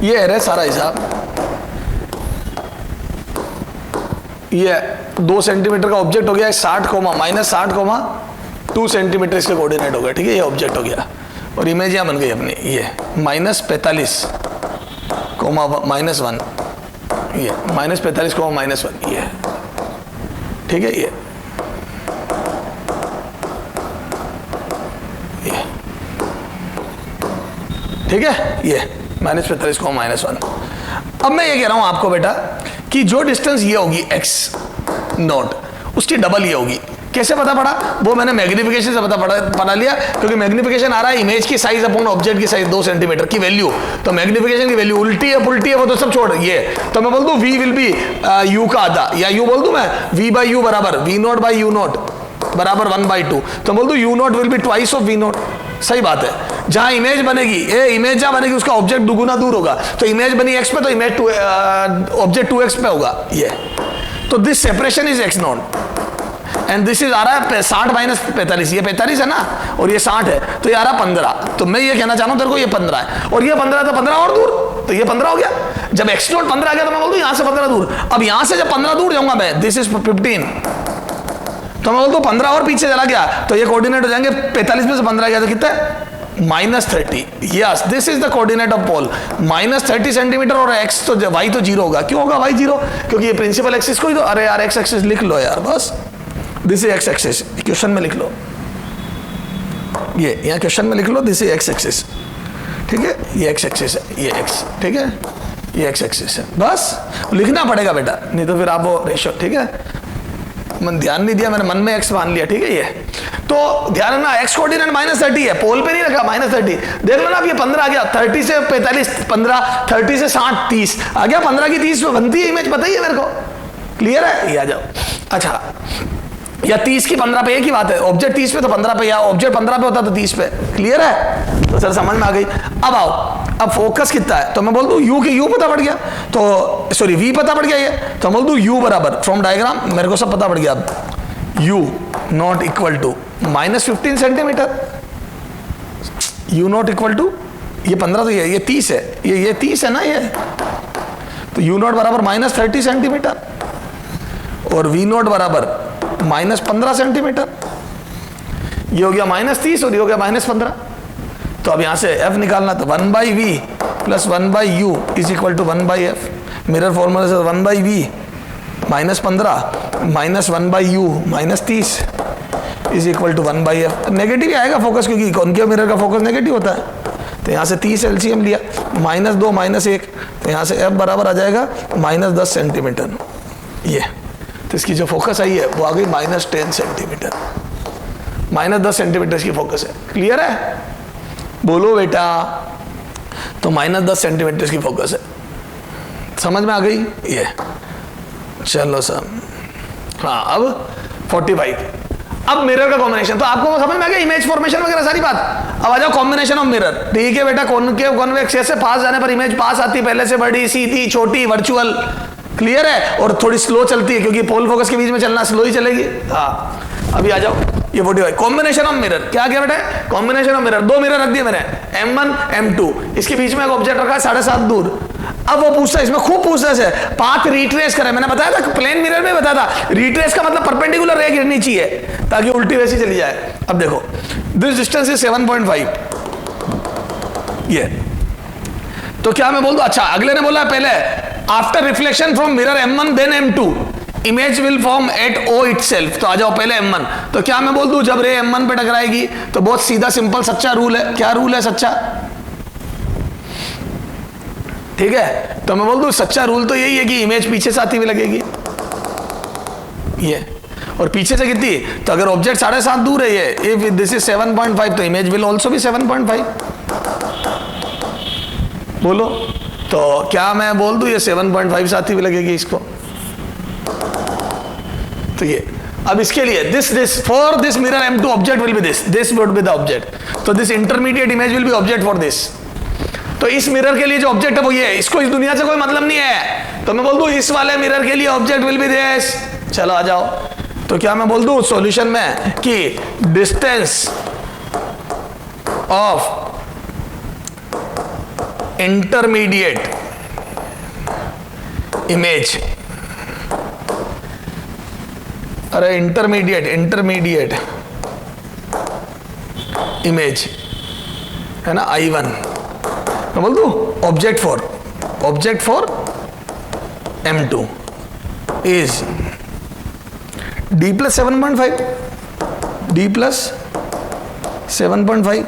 ये है रे सारा हिसाब, ये 2 सेंटीमीटर का ऑब्जेक्ट हो गया, 60 -60 2 सेंटीमीटर इसके कोऑर्डिनेट हो गए, ठीक है, ये ऑब्जेक्ट हो गया, और इमेज यहाँ बन गई अपनी, ये -45 -1, ये -45 -1, ये ठीक है, ये ठीक है, ये -45 -1। अब मैं ये कह रहा हूं आपको बेटा कि जो डिस्टेंस ये होगी x नॉट, उसकी डबल ये होगी। कैसे पता पड़ा? वो मैंने मैग्निफिकेशन से पता लिया, क्योंकि मैग्निफिकेशन आ रहा है इमेज की साइज अपॉन ऑब्जेक्ट की साइज 2 सेंटीमीटर की वैल्यू, तो मैग्निफिकेशन की वैल्यू उल्टी है पुल्टी है वो तो सब छोड़ ये, तो मैं बोल दूं v विल बी u का आधा, या u बोल दूं मैं v बाई u बराबर v not by u not बराबर 1/2, तो बोल दूं u not will be twice of v not. सही बात है, जहां इमेज बनेगी इमेज जहां बनेगी उसका ऑब्जेक्ट दुगुना दूर होगा, तो इमेज बनी x पे तो इमेज ऑब्जेक्ट 2x पे होगा ये, तो this separation is x nought and this is आ रहा है 60 माइनस 45, ये 45 है ना और ये 60 है, तो ये आ रहा 15, तो मैं ये कहना चाह रहा हूं तेरे को ये 15 है और ये 15 है, तो 15 और दूर, तो ये 15 हो गया। जब x नॉट 15 आ गया तो मैं बोल दूं यहां से 15 दूर, अब यहां से जब 15 दूर जाऊंगा मैं, दिस इज 15, तो मैं बोल दूं 15 और पीछे चला गया तो ये कोऑर्डिनेट हो जाएंगे 45 में से 15 गया तो कितना है -30। Yes, this is the coordinate of pole, -30 centimetre और x तो y तो 0 होगा। क्यों होगा y 0? क्योंकि ये प्रिंसिपल एक्सिस को ही तो, अरे यार x एक्सिस लिख लो यार बस, this is x axis, question में लिख लो, ये यहाँ क्वेश्चन में लिख लो, दिस इज x एक्सिस, ठीक है, ये x एक्सिस है, ये x, ठीक है, ये x एक्सिस है, बस लिखना पड़ेगा बेटा, नहीं तो फिर आप वो रेशो, ठीक है, मन ध्यान नहीं दिया मैंने, मन में x मान लिया, ठीक है। ये तो ध्यान रखना x कोऑर्डिनेट -30 है, पोल पे नहीं रखा -30, देख लो ना, अब ये 15 आ गया, 30 से 45 15, 30 से 60 30 आ गया, 15 की 30 बनती है इमेज, बताइए मेरे को, क्लियर है? ये आ जाओ। अच्छा, या 30 की 15 पे, एक ही बात है, ऑब्जेक्ट 30 पे तो 15 पे, या ऑब्जेक्ट 15 पे होता तो 30 पे, क्लियर है? तो सर समझ में आ गई। अब आओ, अब फोकस कितना है, तो मैं बोल दूं u की u पता पड़ गया, तो सॉरी v पता पड़ गया ये, तो मैं बोल दूं u बराबर फ्रॉम डायग्राम मेरे को सब पता पड़ गया, अब u not equal to -15 centimetre, u not equal to ये 15 तो ये 30 है, ये 30 है ना ये, तो u नॉट बराबर -30 सेंटीमीटर और v नॉट बराबर -15 सेंटीमीटर, ये हो गया -30 और ये हो गया -15, तो अब यहां से f निकालना, तो 1/v plus 1/u is equal to 1/f, mirror formula से 1/v -15 minus 1/u -30 is equal to 1/f, negative आएगा फोकस क्योंकि कॉन्केव मिरर का फोकस नेगेटिव होता है, तो यहाँ से 30 एलसीएम लिया, -2 -1, तो यहाँ से f बराबर आ जाएगा -10 सेंटीमीटर, ये तो इसकी जो फोकस आई है वो आ गई -10 सेंटीमीटर, -10 सेंटीमीटर की फोकस है, क्लियर है? बोलो बेटा, तो -10 सेंटीमीटर की फोकस है, समझ में आ गई ये? चलो सर, हाँ अब 45, अब मिरर का कॉम्बिनेशन, तो आपको समझ में आ गया इमेज फॉर्मेशन वगैरह सारी बात। अब आ जाओ कॉम्बिनेशन ऑफ मिरर, ठीक है बेटा, कॉनकेव कॉन्वेक्स से पास जाने पर इमेज पास आती है, पहले से बड़ी सीधी छोटी वर्चुअल, क्लियर है? और थोड़ी स्लो चलती है क्योंकि पोल फोकस के बीच में चलना स्लो ही चलेगी। हाँ, अभी आ जाओ ये 45 कॉम्बिनेशन ऑफ मिरर, क्या क्या बेटा? कॉम्बिनेशन ऑफ मिरर, 2 मिरर रख दिए मैंने, M1 M2, इसके बीच में एक ऑब्जेक्ट रखा है 7.5 दूर। अब वो पूछता है, इसमें खूब पूछता है पाथ रिट्रेस करें, मैंने बताया था प्लेन मिरर में बताया था, रिट्रेस का मतलब परपेंडिकुलर रे गिरनी चाहिए ताकि उल्टी वैसी चली जाए। अब देखो दिस डिस्टेंस इज 7.5, ये तो क्या मैं बोल दूं? अच्छा, अगले ने बोला पहले after reflection from mirror M1 then M2 image will form at O itself, तो आ जाओ पहले M1, तो क्या मैं बोल दूं जब रे M1 पे टकराएगी, तो बहुत सीधा सिंपल सच्चा रूल है, क्या रूल है सच्चा? ठीक है, तो मैं बोल दूं सच्चा रूल तो यही है कि इमेज पीछे से आती हुई लगेगी, ये, और पीछे से कितनी, तो अगर ऑब्जेक्ट 7.5 दूर है ये, इफ दिस इज 7.5 तो इमेज विल ऑल्सो भी 7.5, बोलो, तो क्या मैं बोल दूं ये 7.5 से आती हुई लगेगी इसको, तो ये अब इसके लिए this for this mirror M2 object will be this would be the object, तो this intermediate image will be object for this, तो इस मिरर के लिए जो ऑब्जेक्ट है वो ये है, इसको इस दुनिया से कोई मतलब नहीं है, तो मैं बोल दूं इस वाले मिरर के लिए ऑब्जेक्ट विल बी दिस। चलो आ जाओ, तो क्या मैं बोल दूं सॉल्यूशन में कि डिस्टेंस ऑफ इंटरमीडिएट इमेज, अरे इंटरमीडिएट इमेज है ना I1, मैं बोल दूं object for M2 is D + 7.5, D + 7.5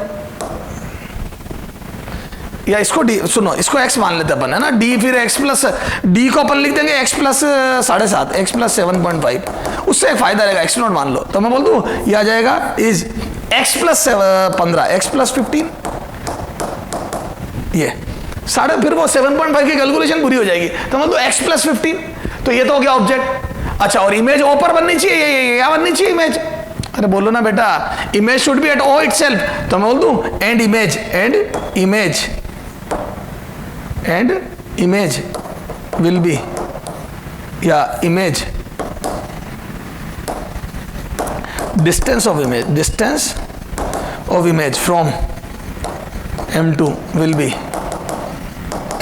या इसको डी, सुनो इसको x मान लेते अपन, है ना, d फिर x प्लस d को अपन लिख देंगे x प्लस 7.5, x प्लस 7.5, उससे एक फायदा रहेगा, x नॉट मान लो, तो मैं बोल दूं ये आ जाएगा is x plus 15, x plus 15, ये साढ़े, फिर वो 7.5 की कैलकुलेशन पूरी हो जाएगी, तो मतलब x प्लस 15, तो ये तो हो गया ऑब्जेक्ट। अच्छा, और इमेज ओ पर बननी चाहिए, ये क्या बननी चाहिए इमेज, अरे बोलो ना बेटा, image should be at O itself, तो मैं बोल दूं एंड इमेज विल बी, या image distance of image from M2 will be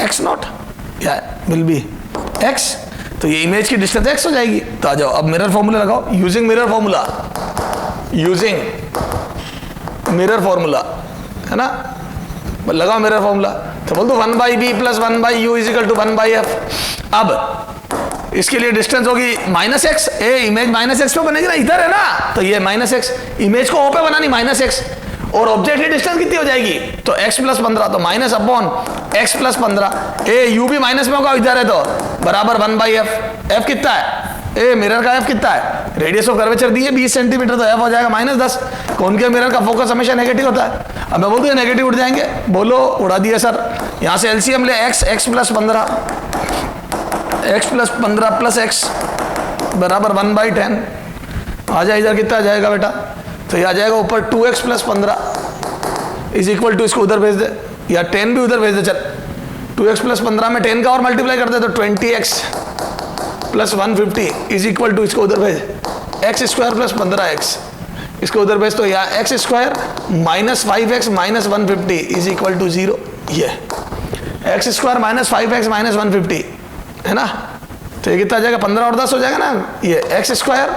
x not, या विल बी x, तो ये इमेज की डिस्टेंस x हो जाएगी। तो आ जाओ अब मिरर फॉर्मूला लगाओ, यूजिंग मिरर फॉर्मूला, है ना, लगाओ मिरर फॉर्मूला, तो बोल दो 1/b plus 1/u is equal to 1/f। अब इसके लिए डिस्टेंस होगी -x, इमेज -x पे बनेगी ना, इधर है ना, तो ये -x, इमेज को o पे बनानी -x, और ऑब्जेक्ट की डिस्टेंस कितनी हो जाएगी, तो x प्लस 15, तो minus upon x plus 15, u भी माइनस में होगा इधर है, तो बराबर 1/f, f कितना है, मिरर का f कितना है, रेडियस ऑफ कर्वेचर दी है 20 सेंटीमीटर, तो f हो जाएगा -10, कौन के मिरर का फोकस हमेशा नेगेटिव होता है। अब मैं बोल दूं नेगेटिव उड़ जाएंगे, बोलो उड़ा दिया सर, यहां से एलसीएम ले x plus 15, x plus 15 plus x बराबर 1/10, आ जाए इधर कितना आ जाएगा बेटा, तो ये आ जाएगा ऊपर 2x plus 15 is equal to, इसको उधर भेज दे, या 10 भी उधर भेज दे, चल 2x प्लस 15 में 10 का और मल्टीप्लाई कर दे, तो 20x plus 150 is equal to, इसको उधर भेज x स्क्वायर प्लस 15x, इसको उधर भेज, तो या x square minus 5x minus 150 is equal to 0, ये x square minus 5x minus 150 है ना, तो ये कितना आ जाएगा, 15 और 10 हो जाएगा ना, ये x square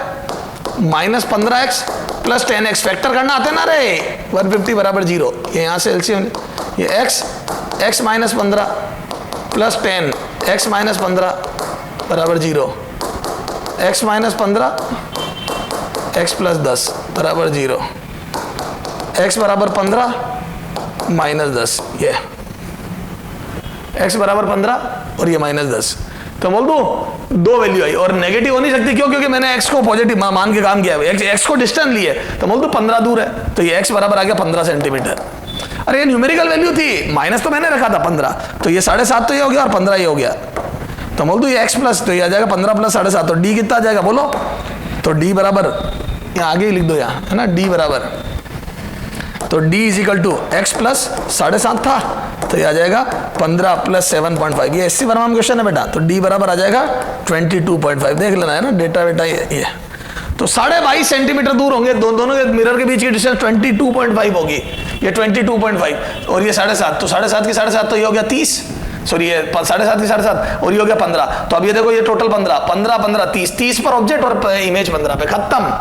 minus 15x plus 10x, factor करना आते ना रे, 150 बराबर 0, ये यहाँ से एलसीएम, ये x minus 15 plus 10, x minus 15 बराबर 0, x माइनस 15 x प्लस 10 बराबर 0, x बराबर 15 माइनस 10, ये x बराबर 15 और ये -10, तो बोल दो दो वैल्यू आई, और नेगेटिव हो नहीं सकती, क्यों, क्योंकि मैंने x को पॉजिटिव मान के काम किया है, x को डिस्टेंस लिए, तो बोल दो 15 दूर है, तो ये x बराबर आ गया 15 सेंटीमीटर। अरे ये न्यूमेरिकल वैल्यू थी, माइनस तो मैंने रखा था 15, तो ये 7.5 तो ये हो गया और 15 ये हो गया, तो बोल दो ये x प्लस, तो ये आ जाएगा 15 प्लस 7.5, तो d कितना आ जाएगा बोलो, तो d बराबर, यहाँ आगे ही लिख दो यहाँ, है ना, d बराबर, तो d is equal to x plus 7.5 था, तो ये आ जाएगा 15 प्लस 7.5, ये SC वर्मा में क्वेश्चन है बेटा, तो d बराबर आ जाएगा 22.5, देख लेना है ना डेटा बेटा, ये तो 22.5 सेंटीमीटर दूर होंगे, दोनों के मिरर के बीच की डिस्टेंस 22.5 होगी, ये 22.5 और ये 7.5, तो 7.5 की 7.5 तो ये हो गया 30, सॉरी ये 7.5 की 7.5 और ये हो गया 15, तो अब ये देखो ये टोटल 15 30 पर ऑब्जेक्ट और इमेज 15 पे, खत्म।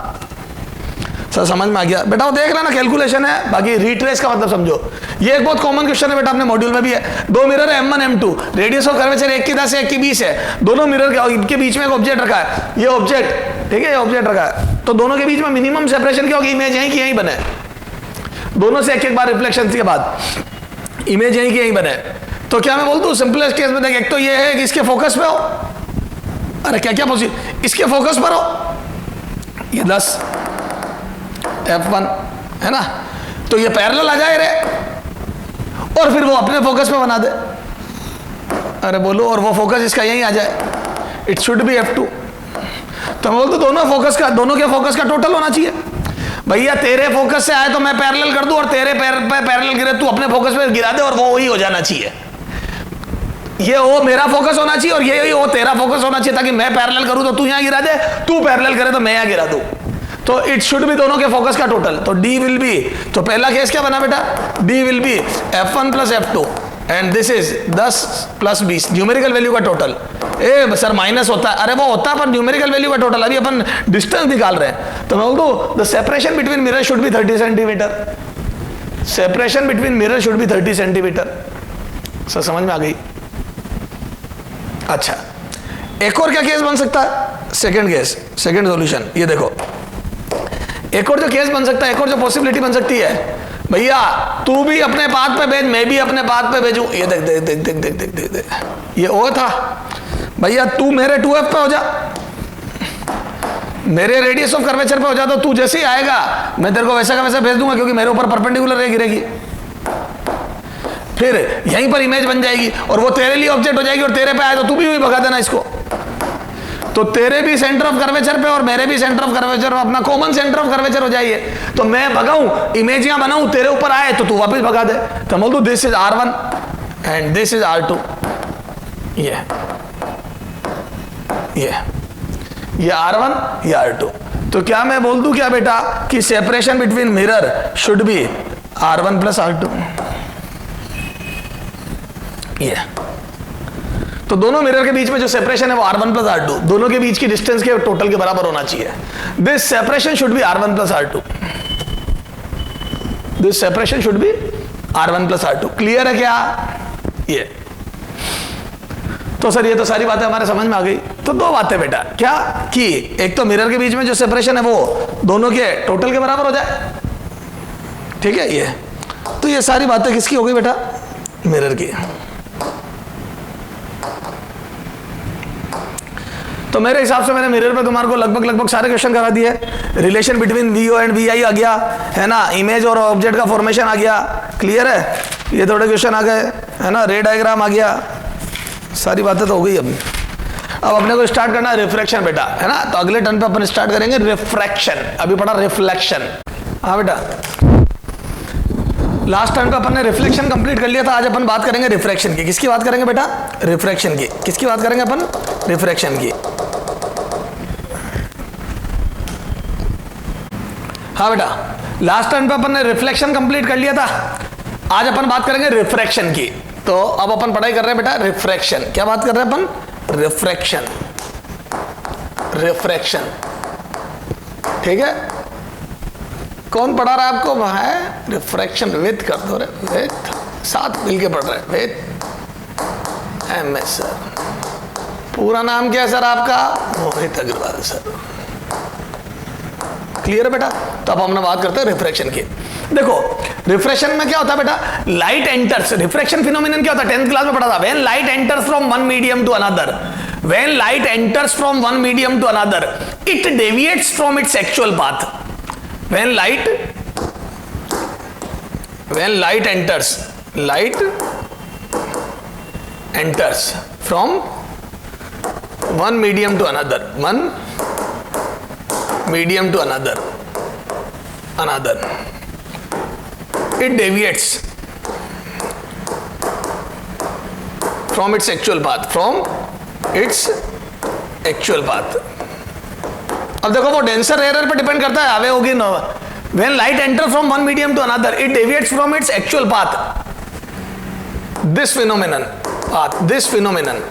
सर समझ में आ गया बेटा, वो देख लेना कैलकुलेशन है, बाकी रीट्रेस का मतलब समझो, ये एक बहुत कॉमन क्वेश्चन है बेटा, अपने मॉड्यूल में भी है, दो मिरर है M1 M2, radius of curvature 1 की 10 है 1 की 20 है, दोनों मिरर के बीच में एक ऑब्जेक्ट रखा है, ये ऑब्जेक्ट, ठीक है, ये ऑब्जेक्ट रखा है, तो दोनों के बीच में मिनिमम सेपरेशन क्या होगी, इमेज यहीं की यहीं बने, दोनों से एक बार रिफ्लेक्शन के बाद इमेज यहीं की यहीं बने, तो क्या मैं बोलता हूँ सिंपलेस्ट केस में देख, एक तो ये है कि इसके फोकस पे हो, अरे क्या क्या पॉसिबल, इसके फोकस पर हो, ये 10 F1 है ना, तो ये पैरेलल आ जाए रे, और फिर वो अपने फोकस पे बना दे, अरे बोलो, और वो फोकस इसका यहीं आ जाए, इट शुड बी F2, तो मैं बोलता दोनों के फोकस का टोटल होना चाहिए, भैया तेरे फोकस से आए तो मैं पैरेलल कर दूं, और तेरे पैरेलल गिरे तू अपने फोकस पे गिरा दे, और वो वही हो जाना चाहिए, ये ओ मेरा फोकस होना चाहिए और ये ओ तेरा फोकस होना चाहिए, ताकि मैं पैरेलल करूं तो तू यहां गिरा दे, तू पैरेलल करे तो मैं यहां गिरा दूं, तो इट शुड बी दोनों के फोकस का टोटल, तो D विल बी, तो पहला केस क्या बना बेटा, D will be F1 plus F2 and this is 10 plus 20 numerical value का टोटल, सर माइनस होता है, अरे वो होता है पर न्यूमेरिकल वैल्यू का टोटल, अभी अपन डिस्टेंस निकाल रहे हैं, तो मैं बोल दूं the separation between mirror should be 30 centimetre, separation between mirror should be 30 centimetre, sir समझ में आ गई। अच्छा, एक और क्या केस बन सकता है, सेकंड केस, सेकंड सॉल्यूशन, ये देखो एक और जो केस बन सकता है, एक और जो पॉसिबिलिटी बन सकती है, भैया तू भी अपने पाथ पे भेज, मैं भी अपने पाथ पे भेजूं। ये देख देख देख देख देख देख देख देख, ये ओ था भैया, तू मेरे 2f पे हो जा, मेरे रेडियस ऑफ कर्वेचर पे हो जा, तो तू जैसे ही आएगा मैं तेरे को वैसा का वैसा भेज दूंगा, क्योंकि मेरे ऊपर परपेंडिकुलर रे गिरेगी, फिर यहीं पर इमेज बन जाएगी और वो तेरे लिए ऑब्जेक्ट हो जाएगी, और तेरे पे आए तो तू भी भगा देना इसको। तो तेरे भी सेंटर ऑफ कर्वेचर पे और मेरे भी सेंटर ऑफ कर्वेचर, अपना कॉमन सेंटर ऑफ कर्वेचर हो जाइए। तो मैं भगाऊं, इमेज यहां बनाऊं, तेरे ऊपर आए तो तू वापस भगा दे। तो बोल दू this is R1 and this is R2, ये R1 ये R2। तो क्या मैं बोल दूं क्या बेटा कि separation between mirror should be R1 plus R2, ये। तो दोनों मिरर के बीच में जो सेपरेशन है वो R1 प्लस R2, दोनों के बीच की डिस्टेंस के टोटल के बराबर होना चाहिए। This separation should be R1 plus R2, this separation should be R1 plus R2। Clear है क्या? ये तो सर ये तो सारी बातें हमारे समझ में आ गई। तो दो बातें बेटा, क्या कि एक तो मिरर के बीच में जो सेपरेशन है वो दोनों के टोटल के बराबर हो जाए, ठीक है। ये तो ये सारी बातें किसकी हो गई बेटा? मिरर की। तो मेरे हिसाब से मैंने मिरर पे तुम्हारे को लगभग सारे क्वेश्चन करा दिए। Relation between VO and VI आ गया है ना, इमेज और ऑब्जेक्ट का फॉर्मेशन आ गया, क्लियर है। ये थोड़े क्वेश्चन आ गए है ना, रे डायग्राम आ गया, सारी बातें तो हो गई। अब अपने को स्टार्ट करना है रिफ्रैक्शन बेटा, है ना। तो अगले टर्न पे अपन स्टार्ट करेंगे रिफ्रैक्शन, अभी पढ़ा रिफ्लेक्शन। हाँ बेटा, लास्ट टर्न पे अपन ने रिफ्लेक्शन कंप्लीट कर लिया था, आज अपन बात करेंगे रिफ्रैक्शन की। किसकी बात करेंगे बेटा? रिफ्रैक्शन की। किसकी बात करेंगे अपन? रिफ्रैक्शन की। हाँ बेटा, लास्ट टर्न पे अपन ने रिफ्लेक्शन कंप्लीट कर लिया था, आज अपन बात करेंगे रिफ्रैक्शन की। तो अब अपन पढ़ाई कर रहे हैं बेटा रिफ्रैक्शन। क्या बात कर रहे हैं अपन? रिफ्रैक्शन, रिफ्रैक्शन, ठीक है। कौन पढ़ा रहा है आपको? है रिफ्रैक्शन विद कर दो रे, विद, साथ मिलके पढ़ रहे हैं, विद MS सर। पूरा नाम क्या है सर आपका? मोहित अग्रवाल सर। क्लियर है बेटा? तो अब हम बात करते हैं रिफ्रैक्शन की। देखो रिफ्रैक्शन में क्या होता है बेटा? लाइट एंटर्स, रिफ्रैक्शन फिनोमिनन क्या होता है? 10th क्लास में पढ़ा था। When light enters from one medium to another, when light enters from one medium to another, it deviates from its actual path. When light enters from one medium to another, it deviates from its actual path, अब देखो वो denser error पे depend करता है, आवे होगी नो। When light enter from one medium to another, it deviates from its actual path. This phenomenon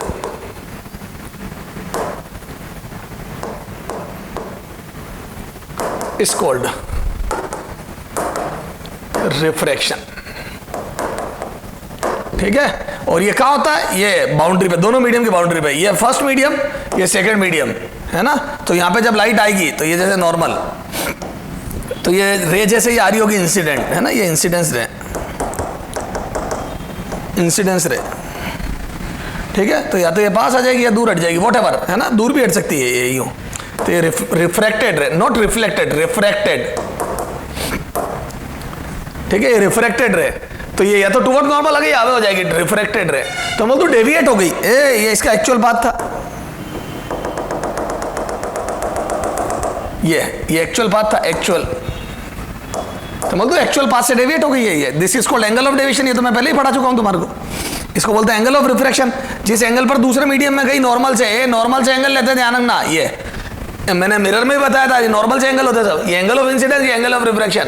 is called refraction, ठीक है। और ये कहाँ होता है? ये बाउंड्री पे, दोनों मीडियम की बाउंड्री पे। ये फर्स्ट मीडियम, ये सेकंड मीडियम, है ना। तो यहां पे जब लाइट आएगी तो ये जैसे नॉर्मल, तो ये रे जैसे ही आ रही होगी इंसिडेंट, है ना, ये इंसिडेंस रे, ठीक है। तो या तो ये पास आ जाएगी या दूर हट जाएगी, व्हाटएवर, है ना, दूर भी हट सकती है ये यूं। तो ये रिफ्रैक्टेड रे, नॉट रिफ्लेक्टेड, रिफ्रैक्टेड, ठीक है। ये रिफ्रैक्टेड रे, तो ये या तो टुवर्ड नॉर्मल आ गई, आगे हो जाएगी रिफ्रैक्टेड रे। तो हम लोग तो डेविएट हो गई, ये इसका एक्चुअल पाथ था, ये एक्चुअल पाथ था, एक्चुअल। तो बोल दो एक्चुअल पाथ से डेविएट हो गई है ये। This is called angle of deviation. ये तो मैं पहले ही पढ़ा चुका हूं तुम्हारे को। इसको बोलते हैं एंगल ऑफ रिफ्रैक्शन। जिस एंगल पर दूसरे मीडियम में गई नॉर्मल से एंगल लेते हैं, ध्यान रखना। ये मैंने मिरर में ही बताया था, ये नॉर्मल से एंगल होते हैं सब। ये एंगल ऑफ इंसिडेंस, ये एंगल ऑफ रिफ्रैक्शन।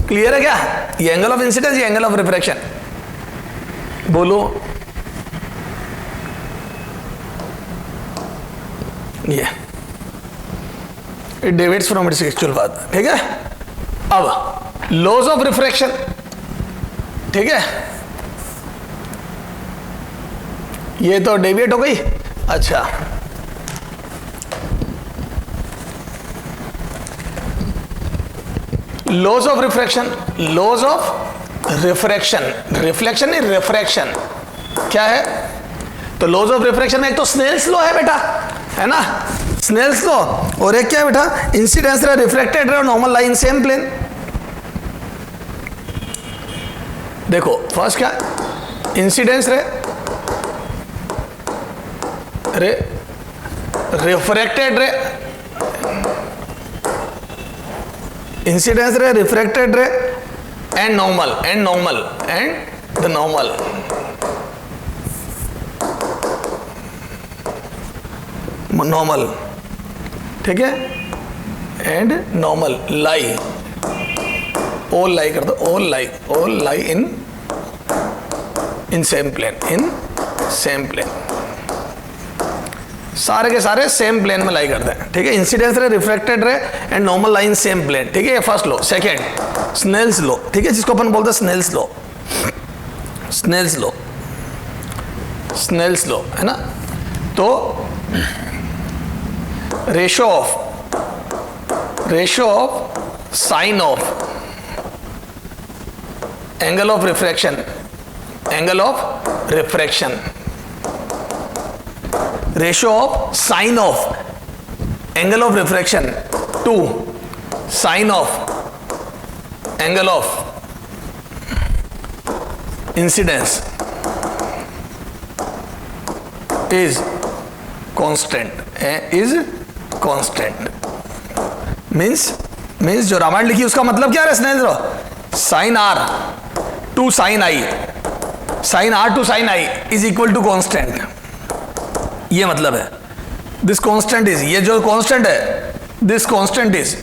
क्लियर है क्या? ये एंगल ऑफ इंसिडेंस, ये एंगल ऑफ रिफ्रैक्शन। बोलो ये it deviates from its actual path, ठीक है। अब लॉज ऑफ रिफ्रैक्शन, ठीक है, ये तो डेविएट हो गई। अच्छा, laws of refraction, laws of refraction, reflection नहीं रिफ्रैक्शन क्या है? तो लॉज ऑफ रिफ्रैक्शन में एक तो स्नेल्स लॉ है बेटा, है ना, स्नेल्स लॉ, और एक क्या है बेटा? इंसिडेंस रे, रिफ्लेक्टेड रे और नॉर्मल लाइन सेम प्लेन। देखो फर्स्ट क्या, incidence ray, refracted ray, incidence ray, refracted ray and normal, and the normal, normal, ठीक है, and normal lie, all lie कर दो, all lie in same plane, in same plane, सारे के सारे same plane में लाई करते हैं, ठीक है। Incidence ray, refracted ray and normal line same plane, ठीक है, ये first law. Second Snell's law, ठीक है, जिसको अपन बोलते हैं Snell's law, Snell's law, Snell's law, है ना। तो ratio of sine of angle of refraction, angle of refraction, ratio of sine of angle of refraction to sine of angle of incidence is constant, is constant. Means जो रामायण लिखी उसका मतलब क्या है स्नेह? Sine R to sine I, sine R to sine I is equal to constant, ये मतलब है। दिस कांस्टेंट इज, ये जो कांस्टेंट है, this constant is,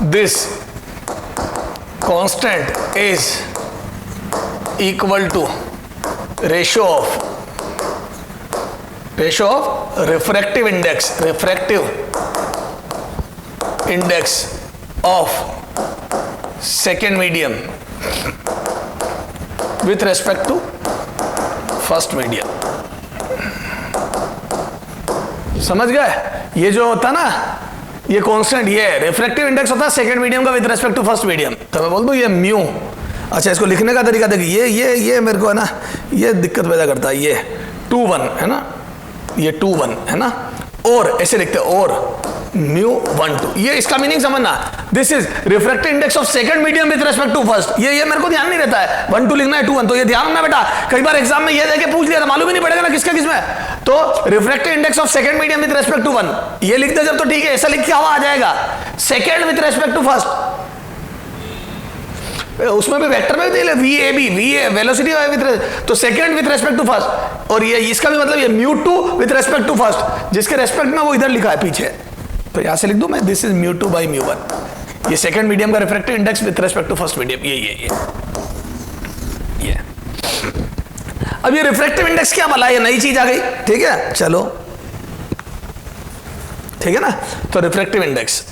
this constant is equal to ratio of refractive index of second medium with respect to first medium. समझ गए? ये जो होता ना, ये कांस्टेंट, ये रिफ्रैक्टिव इंडेक्स होता है सेकंड मीडियम का with respect to first medium. तो मैं बोल दूं ये म्यू। अच्छा, इसको लिखने का तरीका देखिए, ये मेरे को है ना, ये दिक्कत पैदा करता है। ये 2-1 है ना, ये 2-1 है ना, और ऐसे लिखते हैं, और म्यू 1-2, ये इसका मीनिंग समझना। This is refractive index of second medium with respect to first. ये मेरे को ध्यान नहीं रहता है, 1-2 लिखना है, 2-1, तो ये ध्यान रखना बेटा। कई बार एग्जाम में ये देके पूछ लिया था, मालूम ही नहीं पड़ेगा ना किसका किसमें। तो refractive index of second medium with respect to 1, ये लिख दे जब, तो ठीक है, ऐसा लिख के हवा आ जाएगा। Second with respect to first, उसमें भी वेक्टर में भी VA वेलोसिटी विद, तो second with respect to first, और ये इसका भी मतलब ये μ2 विद रेस्पेक्ट टू फर्स्ट, जिसके रेस्पेक्ट में वो इधर लिखा है पीछे, तो यहां से लिख दूं मैं, दिस इज μ2 बाई μ1। ये सेकंड मीडियम का refractive index with respect to first medium, ये। अब ये रिफ्रैक्टिव इंडेक्स क्या भला, ये नई चीज आ गई, ठीक है, चलो ठीक है ना। तो रिफ्रैक्टिव इंडेक्स,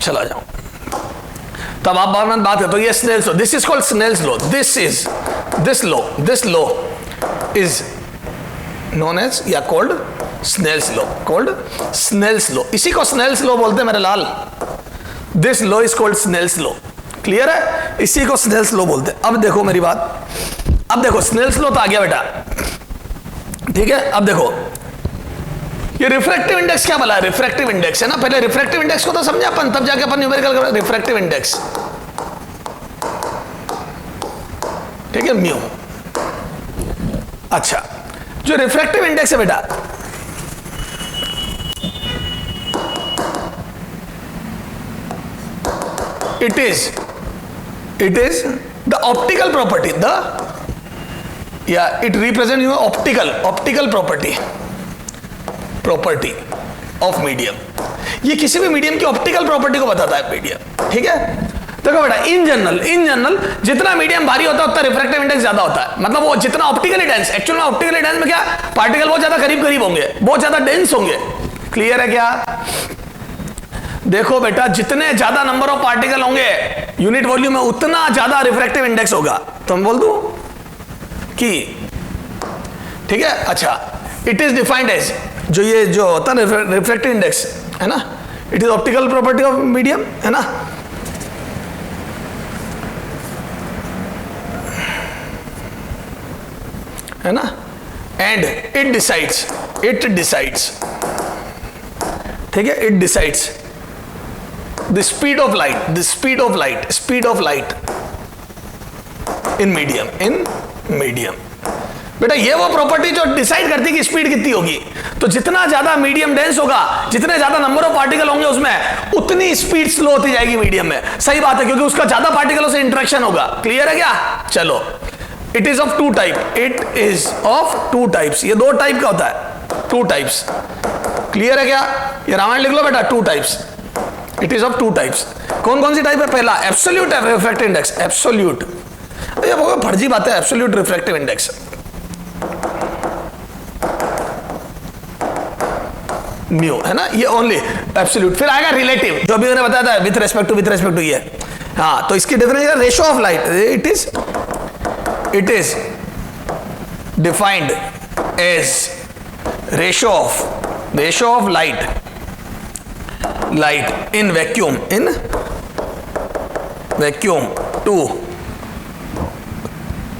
चला जाओ, तब आप बात है। तो ये Snell's law, this is called Snell's law, this law is known as या कॉल्ड स्नेल्स लॉ, इसी को स्नेल्स लॉ बोलते हैं मेरे लाल। This law is called Snell's law, clear है, इसी को स्नेल्स लॉ बोलते हैं। अब देखो मेरी बात, अब देखो स्नेल्स लॉ तो आ गया बेटा, ठीक है। अब देखो ये रिफ्रैक्टिव इंडेक्स क्या बोला है, रिफ्रैक्टिव इंडेक्स है ना, पहले रिफ्रैक्टिव इंडेक्स को तो समझे अपन, तब जाके अपन न्यूमेरिकल कर, रिफ्रैक्टिव इंडेक्स, ठीक है, म्यू। अच्छा, जो रिफ्रैक्टिव इंडेक्स है बेटा, it is the optical property, it represents your optical property of medium। ये किसी भी मीडियम की ऑप्टिकल प्रॉपर्टी को बताता है मीडियम, ठीक है। देखो बेटा, इन जनरल जितना मीडियम भारी होता है उतना रिफ्रैक्टिव इंडेक्स ज्यादा होता है। मतलब वो जितना ऑप्टिकली डेंस, एक्चुअल में ऑप्टिकली डेंस में क्या, पार्टिकल बहुत ज्यादा करीब होंगे, बहुत ज्यादा डेंस होंगे, क्लियर है क्या? देखो बेटा, जितने ज्यादा नंबर ऑफ पार्टिकल होंगे यूनिट वॉल्यूम में, उतना ज्यादा रिफ्रैक्टिव इंडेक्स होगा। तो मैं बोल दूं कि, ठीक है। अच्छा, इट इज डिफाइंड एज, जो होता है रिफ्रैक्टिव इंडेक्स है ना, it is optical property of medium, है ना। है ना, एंड इट डिसाइड्स, ठीक है, it decides the speed of light in medium. बेटा ये वो प्रॉपर्टी जो डिसाइड करती है कि स्पीड कितनी होगी। तो जितना ज्यादा मीडियम डेंस होगा, जितने ज्यादा नंबर ऑफ पार्टिकल होंगे उसमें, उतनी स्पीड स्लो होती जाएगी मीडियम में। सही बात है, क्योंकि उसका ज्यादा पार्टिकलों से इंटरेक्शन होगा। क्लियर है क्या? चलो, it is of two types, ये दो टाइप का होता है, टू टाइप्स। क्लियर है क्या? ये रामायण लिख लो बेटा, two types, it is of two types. कौन कौन सी टाइप है? पहला एब्सोल्यूट रिफ्रैक्टिव इंडेक्स, एब्सोल्यूट, ये बहुत फर्जी बात है, एब्सोल्यूट रिफ्रैक्टिव इंडेक्स, म्यू, है ना, ये ओनली एब्सोल्यूट। फिर आएगा रिलेटिव, जो भी मैंने बताया था, विथ रेस्पेक्ट टू ये। हाँ, तो इसकी definition ratio of light, it is defined as ratio of light in vacuum to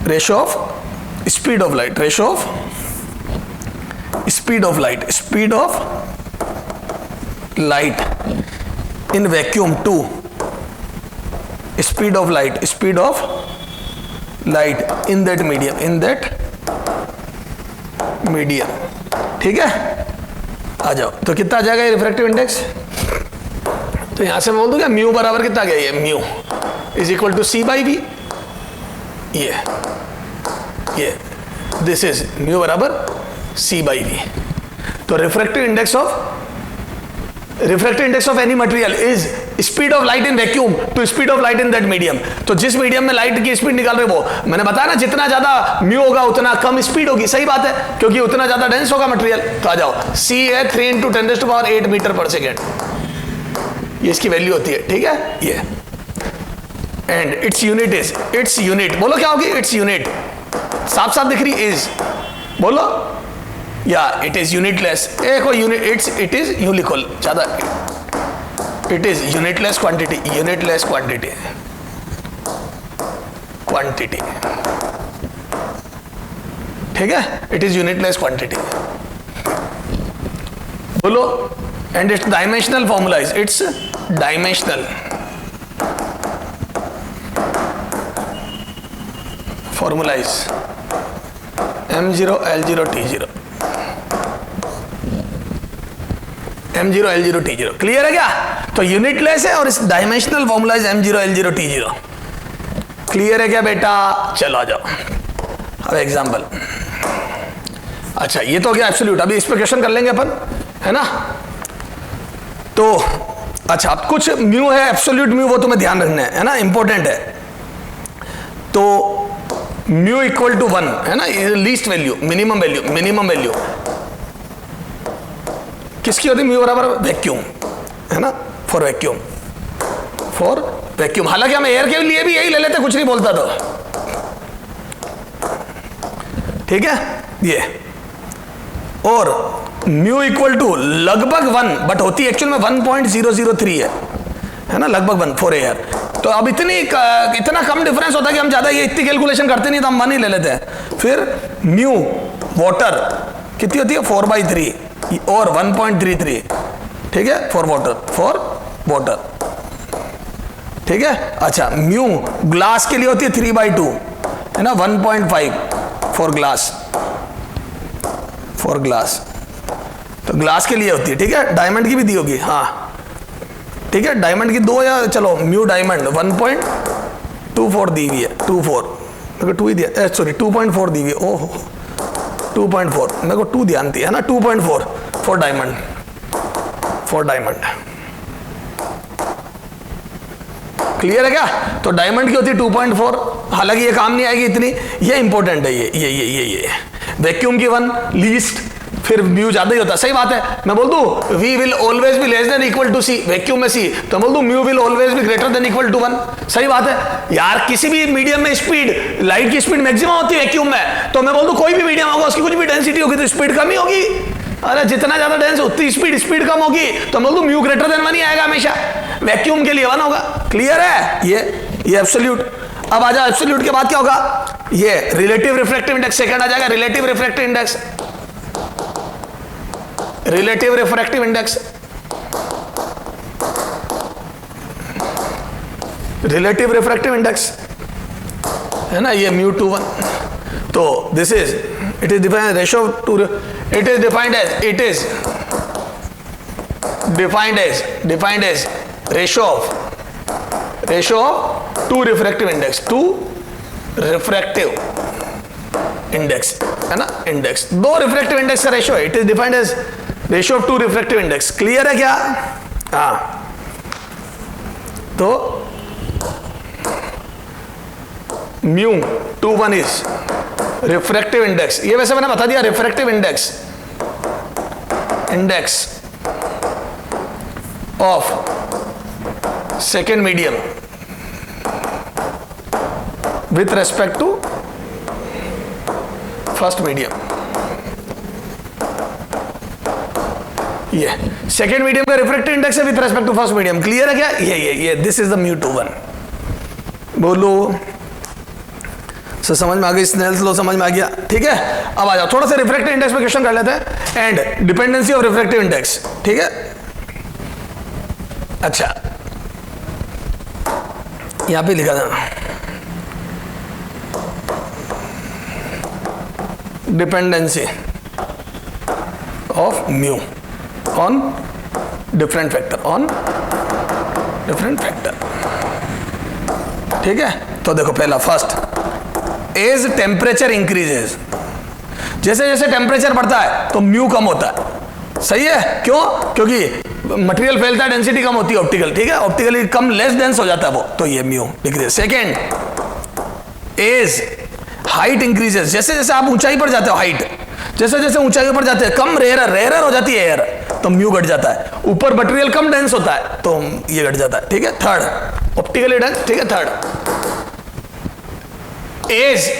ratio of speed of light, speed of light in vacuum to speed of light in that medium, ठीक है। आ जाओ, तो कितना आ जाएगा ये refractive index? तो यहां से मैं बोल दूंगा म्यू बराबर कितना गया, ये mu is equal to C by V, ये दिस इज म्यू बराबर सी बाई वी। तो refractive index of any material is speed of light in vacuum to speed of light in that medium. तो जिस medium में light की speed निकाल रहे वो, मैंने बताया ना, जितना ज्यादा म्यू होगा उतना कम स्पीड होगी। सही बात है, क्योंकि उतना ज्यादा डेंस होगा मटेरियल। तो आ जाओ, सी है 3 × 10⁸ मीटर पर सेकेंड, ये इसकी वैल्यू होती है, ठीक है। ये एंड इट्स यूनिट बोलो क्या होगी? इट्स यूनिट साफ साफ दिख रही, इज बोलो, या इट इज यूनिटलेस। एक और यूनिट, इट इज यू लिखो ज्यादा, इट इज यूनिटलेस क्वांटिटी, ठीक है, इट इज यूनिटलेस क्वांटिटी बोलो। And it's dimensional formula is, it's dimensional formula is M0 L0 T0, M0 L0 T0। Clear है क्या? तो यूनिटलेस है और इस dimensional formula is M0 L0 T0। Clear है क्या बेटा? चलो आ जाओ, अब एग्जांपल। अच्छा, ये तो हो गया एब्सोल्यूट, अभी इस पर क्वेश्चन कर लेंगे अपन, है ना। तो अच्छा, अब कुछ म्यू है, एब्सोल्यूट म्यू, वो तुम्हें ध्यान रखना है ना, इंपॉर्टेंट है। तो म्यू इक्वल टू 1 है ना, लीस्ट वैल्यू, मिनिमम वैल्यू किसकी होती है? म्यू बराबर वैक्यूम, है ना, फॉर वैक्यूम। हालांकि हम एयर के लिए भी यही ले लेते, कुछ नहीं बोलता तो, ठीक है ये। और म्यू इक्वल टू लगभग 1, बट होती एक्चुअल में 1.003 है ना, लगभग 1 फॉर एयर। तो अब इतना कम डिफरेंस होता है कि हम ज्यादा ये इतनी कैलकुलेशन करते नहीं, तो हम 1 ही ले लेते हैं। फिर म्यू वाटर कितनी होती है? 4/3 और 1.33, ठीक है, फॉर वाटर, ठीक है। अच्छा, म्यू ग्लास के लिए होती है 3/2 है ना, 1.5 फॉर ग्लास, तो ग्लास के लिए होती है, ठीक है। डायमंड की भी दी होगी, हाँ ठीक है, डायमंड की 2 या चलो म्यू डायमंड 1.24 दी हुई है, 2 ही दिया, सॉरी 2.4 दी हुई है, ओहो 2.4, मेरे को 2 ध्यान थी, है ना, 2.4 फॉर डायमंड। क्लियर है क्या? तो डायमंड की होती है 2.4, हालांकि ये काम नहीं आएगी इतनी, ये इंपॉर्टेंट है, ये वैक्यूम की 1 लीस्ट, फिर म्यू ज्यादा ही होता है। सही बात है, मैं बोल दूं V will always be less than equal to C, vacuum में सी, तो बोल दूं mu will always be greater than equal to 1। सही बात है यार, किसी भी मीडियम में स्पीड, लाइट की स्पीड मैक्सिमम होती है वैक्यूम में, तो मैं बोल दूं कोई भी मीडियम होगा उसकी कुछ भी डेंसिटी होगी तो स्पीड कम ही होगी। अरे जितना ज्यादा डेंस उतनी स्पीड कम होगी, तो बोल दो म्यू ग्रेटर देन 1 ही आएगा हमेशा, वैक्यूम के लिए 1 होगा। क्लियर है? ये एब्सोल्यूट। अब आ जाओ एब्सोल्यूट के बाद क्या होगा, ये रिलेटिव रिफ्रैक्टिव इंडेक्स सेकंड आ जाएगा। Relative refractive index, relative refractive index, relative refractive index है ना, ये म्यू 2 1। तो this is, it is defined ratio two, it is defined as ratio of two refractive index, two refractive index है ना, index, 2 refractive index का ratio है। It is defined as ratio of 2 refractive index. Clear है क्या? हाँ, तो mu 2 1 is refractive index. ये वैसे मैंने बता दिया, refractive index, index of second medium with respect to first medium. ये सेकेंड मीडियम का रिफ्रैक्टिव इंडेक्स है with respect to first medium. Clear है क्या? ये दिस इज द म्यू 2 1। बोलो सर, समझ में आ गई? स्नेल्स लॉ समझ में आ गया? ठीक है, अब आ जाओ थोड़ा सा रिफ्रैक्टिव इंडेक्स पे क्वेश्चन कर लेते हैं, and dependency of refractive index. ठीक है, अच्छा यहां पे लिखा था dependency of mu on different factor, on different factor. ठीक है, तो देखो पहला फर्स्ट, एज टेम्परेचर इंक्रीजेस, जैसे जैसे टेम्परेचर बढ़ता है तो म्यू कम होता है। सही है? क्यों? क्योंकि मटेरियल फैलता है, डेंसिटी कम होती है ऑप्टिकल। ठीक है, ऑप्टिकली कम, लेस डेंस हो जाता है वो, तो ये mu decrease. Second, as height increases, जैसे जैसे आप ऊंचाई पर जाते हो, हाइट जैसे जैसे ऊंचाई पर जाते हैं, कम रेयर हो जाती है एयर, तो म्यू घट जाता है। ऊपर मटेरियल कम डेंस होता है तो ये घट जाता है। ठीक है, थर्ड ऑप्टिकली डेंस। ठीक है, third, as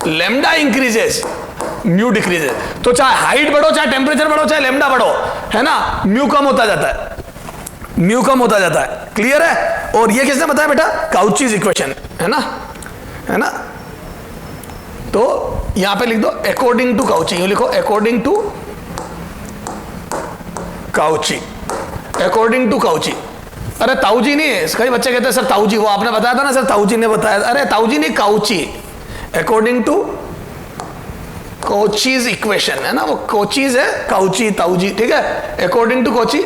lambda increases, mu decreases. तो चाहे हाइट बढ़ो, चाहे टेम्परेचर बढ़ो, चाहे लेमडा बढ़ो, है ना, म्यू कम होता जाता है, म्यू कम होता जाता है। क्लियर है? और ये किसने बताया बेटा? काउचीज इक्वेशन, है ना, है ना। तो यहां पे लिख दो अकॉर्डिंग टू काउची, यूं लिखो according to Cauchy, according to Cauchy. अरे ताऊजी नहीं, कई बच्चे कहते हैं सर ताऊजी, वो आपने बताया था ना सर, ताऊजी ने बताया। अरे ताऊजी नहीं, Cauchy, according to Cauchy's equation, है ना, वो काउचीज है, काउची ताऊजी। ठीक है, according to Cauchy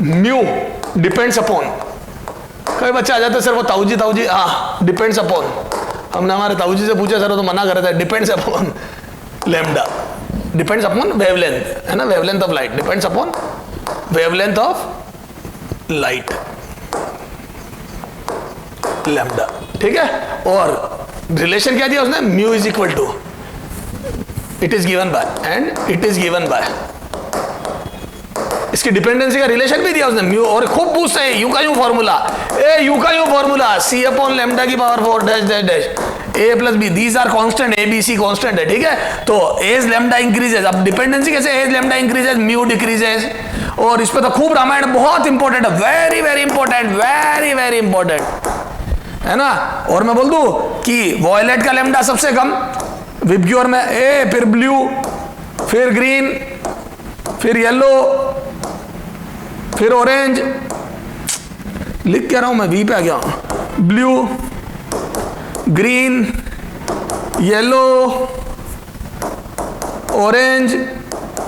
mu depends upon, कई बच्चे आ जाते हैं सर वो ताऊजी ताऊजी, हाँ डिपेंड्स अपॉन, हमने हमारे ताऊजी से पूछा सर तो मना कर रहे थे, depends upon lambda, depends upon wavelength, है ना, wavelength of light, depends upon wavelength of light lambda. ठीक है, और रिलेशन क्या दिया उसने? Mu is equal to, it is given by, and it is given by, इसकी डिपेंडेंसी का रिलेशन भी दिया उसने, म्यू। और खूब पूछते हैं यू का यू फॉर्मूला, ए यू का U formula, C upon lambda की power 4 dash dash dash A plus B, these are constant, A B C constant है। ठीक है, तो एज लैम्डा इंक्रीजेस, अब डिपेंडेंसी कैसे? As lambda increases, mu decreases. और इस पे तो खूब रामायण बहुत इंपॉर्टेंट है, very very important, very very important, है ना। और मैं बोल दूं कि वॉयलेट का लैम्डा सबसे कम, विबग्योर में ए, फिर ब्लू, फिर ग्रीन, फिर येलो, फिर ऑरेंज, लिख क्या रहा हूं मैं, वी पे आ गया, ब्लू, ग्रीन, येलो, ऑरेंज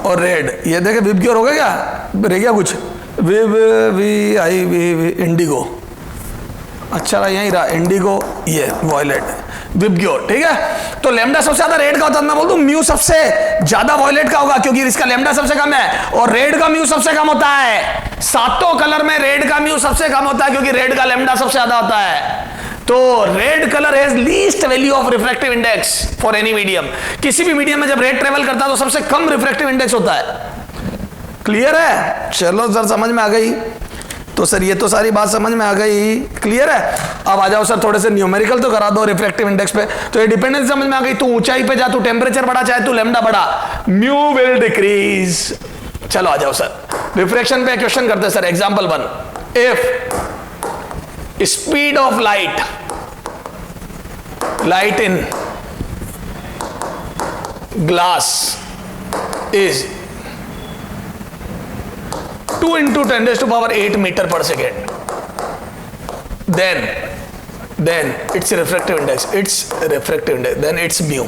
और रेड। ये देखे विबग्योर हो गया क्या? रह गया कुछ? विब वी आई वी इंडिगो, अच्छा यही रहा इंडिगो, ये वॉयलेट, विबग्योर। ठीक है, तो लैम्डा सबसे ज्यादा रेड का होता है, मैं बोल दूं म्यू सबसे ज्यादा वॉयलेट का होगा क्योंकि इसका लैम्डा सबसे कम है, और रेड का म्यू सबसे कम होता है। सातों कलर में रेड का म्यू सबसे कम होता है क्योंकि रेड का लैम्डा सबसे ज्यादा होता है। तो red colour has least value of refractive index for any medium. किसी भी मीडियम में जब रेड ट्रेवल करता है तो सबसे कम रिफ्रैक्टिव इंडेक्स होता है। क्लियर है? चलो सर समझ में आ गई। तो सर ये तो सारी बात समझ में आ गई, क्लियर है। अब आ जाओ सर थोड़े से न्यूमेरिकल तो करा दो रिफ्रैक्टिव इंडेक्स पे। तो ये डिपेंडेंस समझ में आ गई, तू ऊंचाई पे जा, तू टेम्परेचर बढ़ा चाहे तू लैम्डा बढ़ा, म्यू विल डिक्रीज। चलो आ जाओ सर रिफ्रैक्शन पे क्वेश्चन करते हैं sir. Example 1, if speed of light in glass is 2 into 10 raised to power 8 meter per second, then its refractive index, then it's mu।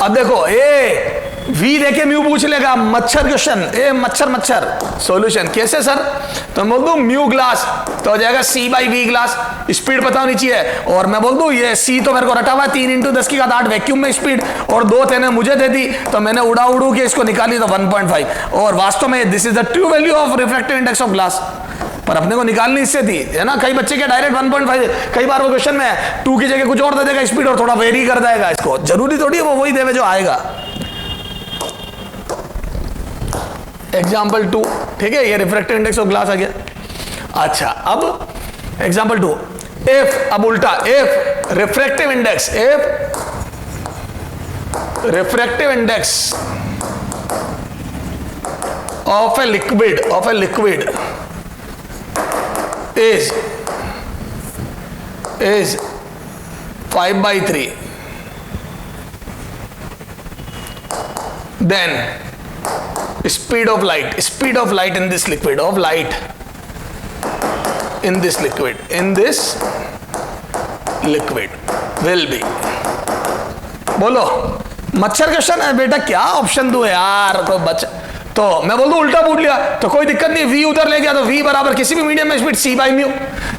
अब देखो ए वी देके mu पूछ लेगा, मच्छर क्वेश्चन, ए मच्छर सॉल्यूशन कैसे सर? तो मैं बोल दूं म्यू ग्लास तो हो जाएगा सी बाई वी ग्लास, स्पीड पता होनी चाहिए। और मैं बोल दूं ये सी तो मेरे को रटा हुआ है 3 × 10⁸ वैक्यूम में स्पीड, और 2 तेने मुझे दे दी तो मैंने उड़ू के इसको निकाली तो 1.5। और वास्तव में this is the true value of refractive index of glass, पर अपने को निकालनी इससे थी, है ना। कई बच्चे के डायरेक्ट 1.5, कई बार वो क्वेश्चन में 2 की जगह कुछ और दे देगा स्पीड और थोड़ा वेरी कर देगा इसको, जरूरी थोड़ी है वो वही देवे जो आएगा। एग्जाम्पल 2, ठीक है, ये रिफ्रैक्टिव इंडेक्स ऑफ ग्लास आ गया। अच्छा अब एग्जाम्पल 2, इफ, अब उल्टा, if refractive index of a liquid is 5/3, then speed of light in this liquid, will be, बोलो मच्छर क्वेश्चन है बेटा, क्या ऑप्शन दूं यार कोई बच्चा। तो मैं बोल दूं उल्टा पूछ लिया तो कोई दिक्कत नहीं, v उधर ले गया तो v बराबर किसी भी मीडियम में स्पीड c/μ,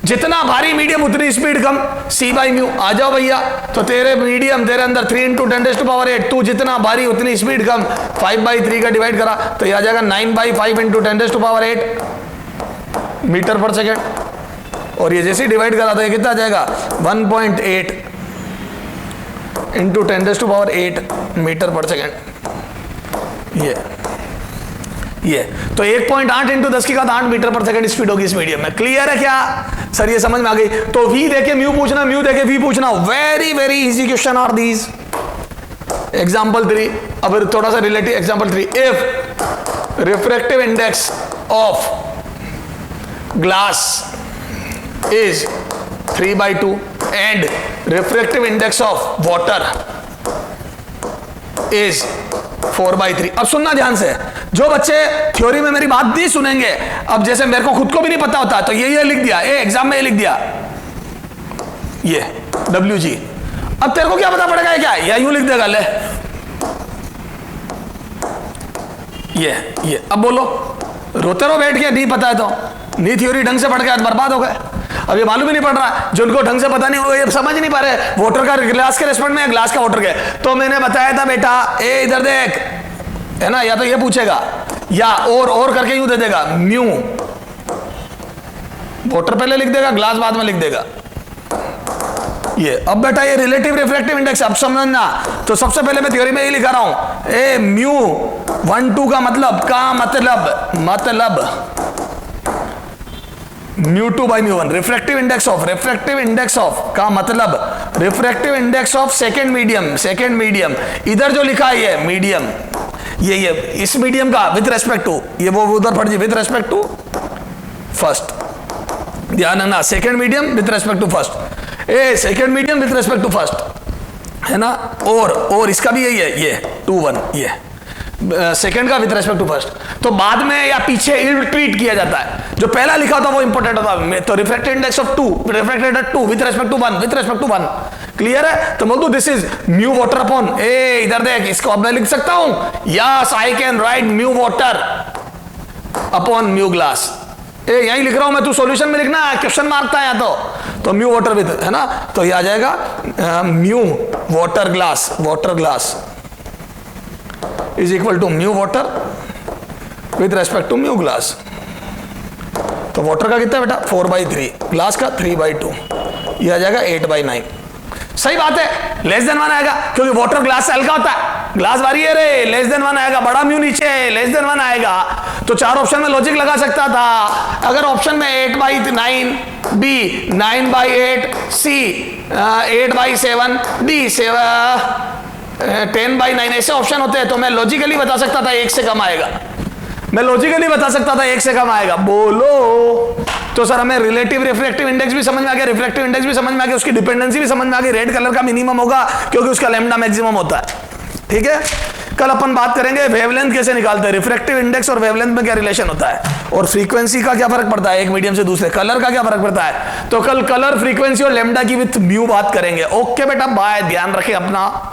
जितना भारी मीडियम उतनी स्पीड कम, c/μ। आ जाओ भैया, तो तेरे मीडियम तेरे अंदर 3 × 10⁸, तू जितना भारी उतनी स्पीड कम, 5/3 का डिवाइड करा तो ये आ जाएगा 9/5 × 10⁸ मीटर पर सेकेंड। और ये जैसे डिवाइड करा तो ये कितना आ जाएगा 1.8 × 10⁸ मीटर पर सेकेंड। ये तो 1.8 × 10⁸ मीटर पर सेकंड स्पीड होगी इस मीडियम में। क्लियर है क्या सर? ये समझ में आ गई। तो v देके म्यू पूछना, म्यू देके v पूछना, very very easy question are these. Example 3, अब थोड़ा सा relative. Example 3, if refractive index of glass is 3/2 and refractive index of water is 4/3। अब सुनना ध्यान से, जो बच्चे थ्योरी में मेरी बात नहीं सुनेंगे, अब जैसे मेरे को खुद को भी नहीं पता होता तो ये लिख दिया, एग्जाम में ये लिख दिया, ये WG। अब तेरे को क्या पता पड़ेगा क्या, या यूं लिख देगा ले ये। अब बोलो, रोते रहो बैठ के, नहीं पता है तो नहीं, थ्योरी ढंग से पढ़ के आज बर्बाद हो गए। अब ये मालूम ही नहीं पड़ रहा, जिनको ढंग से पता नहीं हो, ये समझ नहीं पा रहे वाटर का ग्लास के रेस्पेक्ट में, ग्लास का वाटर के। तो मैंने बताया था बेटा, ए इधर देख, है ना, या तो ये पूछेगा या और करके यूं दे देगा, म्यू वाटर पहले लिख देगा, ग्लास बाद में लिख देगा ये। अब बेटा ये रिलेटिव रिफ्रैक्टिव इंडेक्स अब समझना, तो सबसे पहले मैं थ्योरी में ये लिखा रहा हूं, ए म्यू 1/2 का मतलब μ2/μ1 रिफ्रैक्टिव इंडेक्स ऑफ का मतलब refractive index of second medium. इधर जो लिखा है ये मीडियम, ये इस मीडियम का विद रेस्पेक्ट टू, ये वो उधर पढ़ जी, विद रेस्पेक्ट टू फर्स्ट। ध्यान रखना, second medium with respect to first, second medium with respect to first, है ना। और इसका भी यही है, ये 2/1, ये सेकेंड का विद रेस्पेक्ट टू फर्स्ट। तो बाद में या पीछे ट्रीट किया जाता है, जो पहला लिखा होता है वो इंपॉर्टेंट होता है। तो refractive index of 2 with respect to 1 clear है। तो बोल दो this is mu water upon, इधर देख, इसको अब मैं लिख सकता हूं, yes I can write mu water upon mu glass. यही लिख रहा हूं मैं, तू सॉल्यूशन में लिखना, क्वेश्चन मार्कता है या तो म्यू वाटर विद, है ना। तो ये आ जाएगा mu water glass is equal to mu water with respect to mu glass. तो वाटर का कितना बेटा 4/3, ग्लास का 3/2, ये आ जाएगा 8/9। सही बात है, लेस देन 1 आएगा, क्योंकि वाटर ग्लास से हल्का होता है, ग्लास भारी है रे, लेस देन 1 आएगा, बड़ा म्यू नीचे है, लेस देन 1 आएगा। तो 4 ऑप्शन में लॉजिक लगा सकता था। अगर ऑप्शन में 8/9, बी 9/8, सी 8/7, डी 10/9 ऐसे ऑप्शन होते हैं, तो मैं लॉजिकली बता सकता था 1 से कम आएगा। मैं लॉजिकली बता सकता था 1 से कम आएगा। बोलो। तो सर हमें रिलेटिव रिफ्रैक्टिव इंडेक्स भी समझ में आ गया, रिफ्रैक्टिव इंडेक्स भी समझ में आ गया, उसकी डिपेंडेंसी भी समझ में आ गई। रेड कलर का मिनिमम होगा क्योंकि उसका लैम्डा मैक्सिमम होता है। ठीक है, कल अपन बात करेंगे वेवलेंथ कैसे निकालते हैं, रिफ्रैक्टिव इंडेक्स और वेवलेंथ में क्या रिलेशन होता है, और फ्रीक्वेंसी का क्या फर्क पड़ता है एक मीडियम से दूसरे, कलर का क्या फर्क पड़ता है। तो कल कलर, फ्रीक्वेंसी और लैम्डा की विथ म्यू बात करेंगे। ओके बेटा, बाय, ध्यान रखें अपना।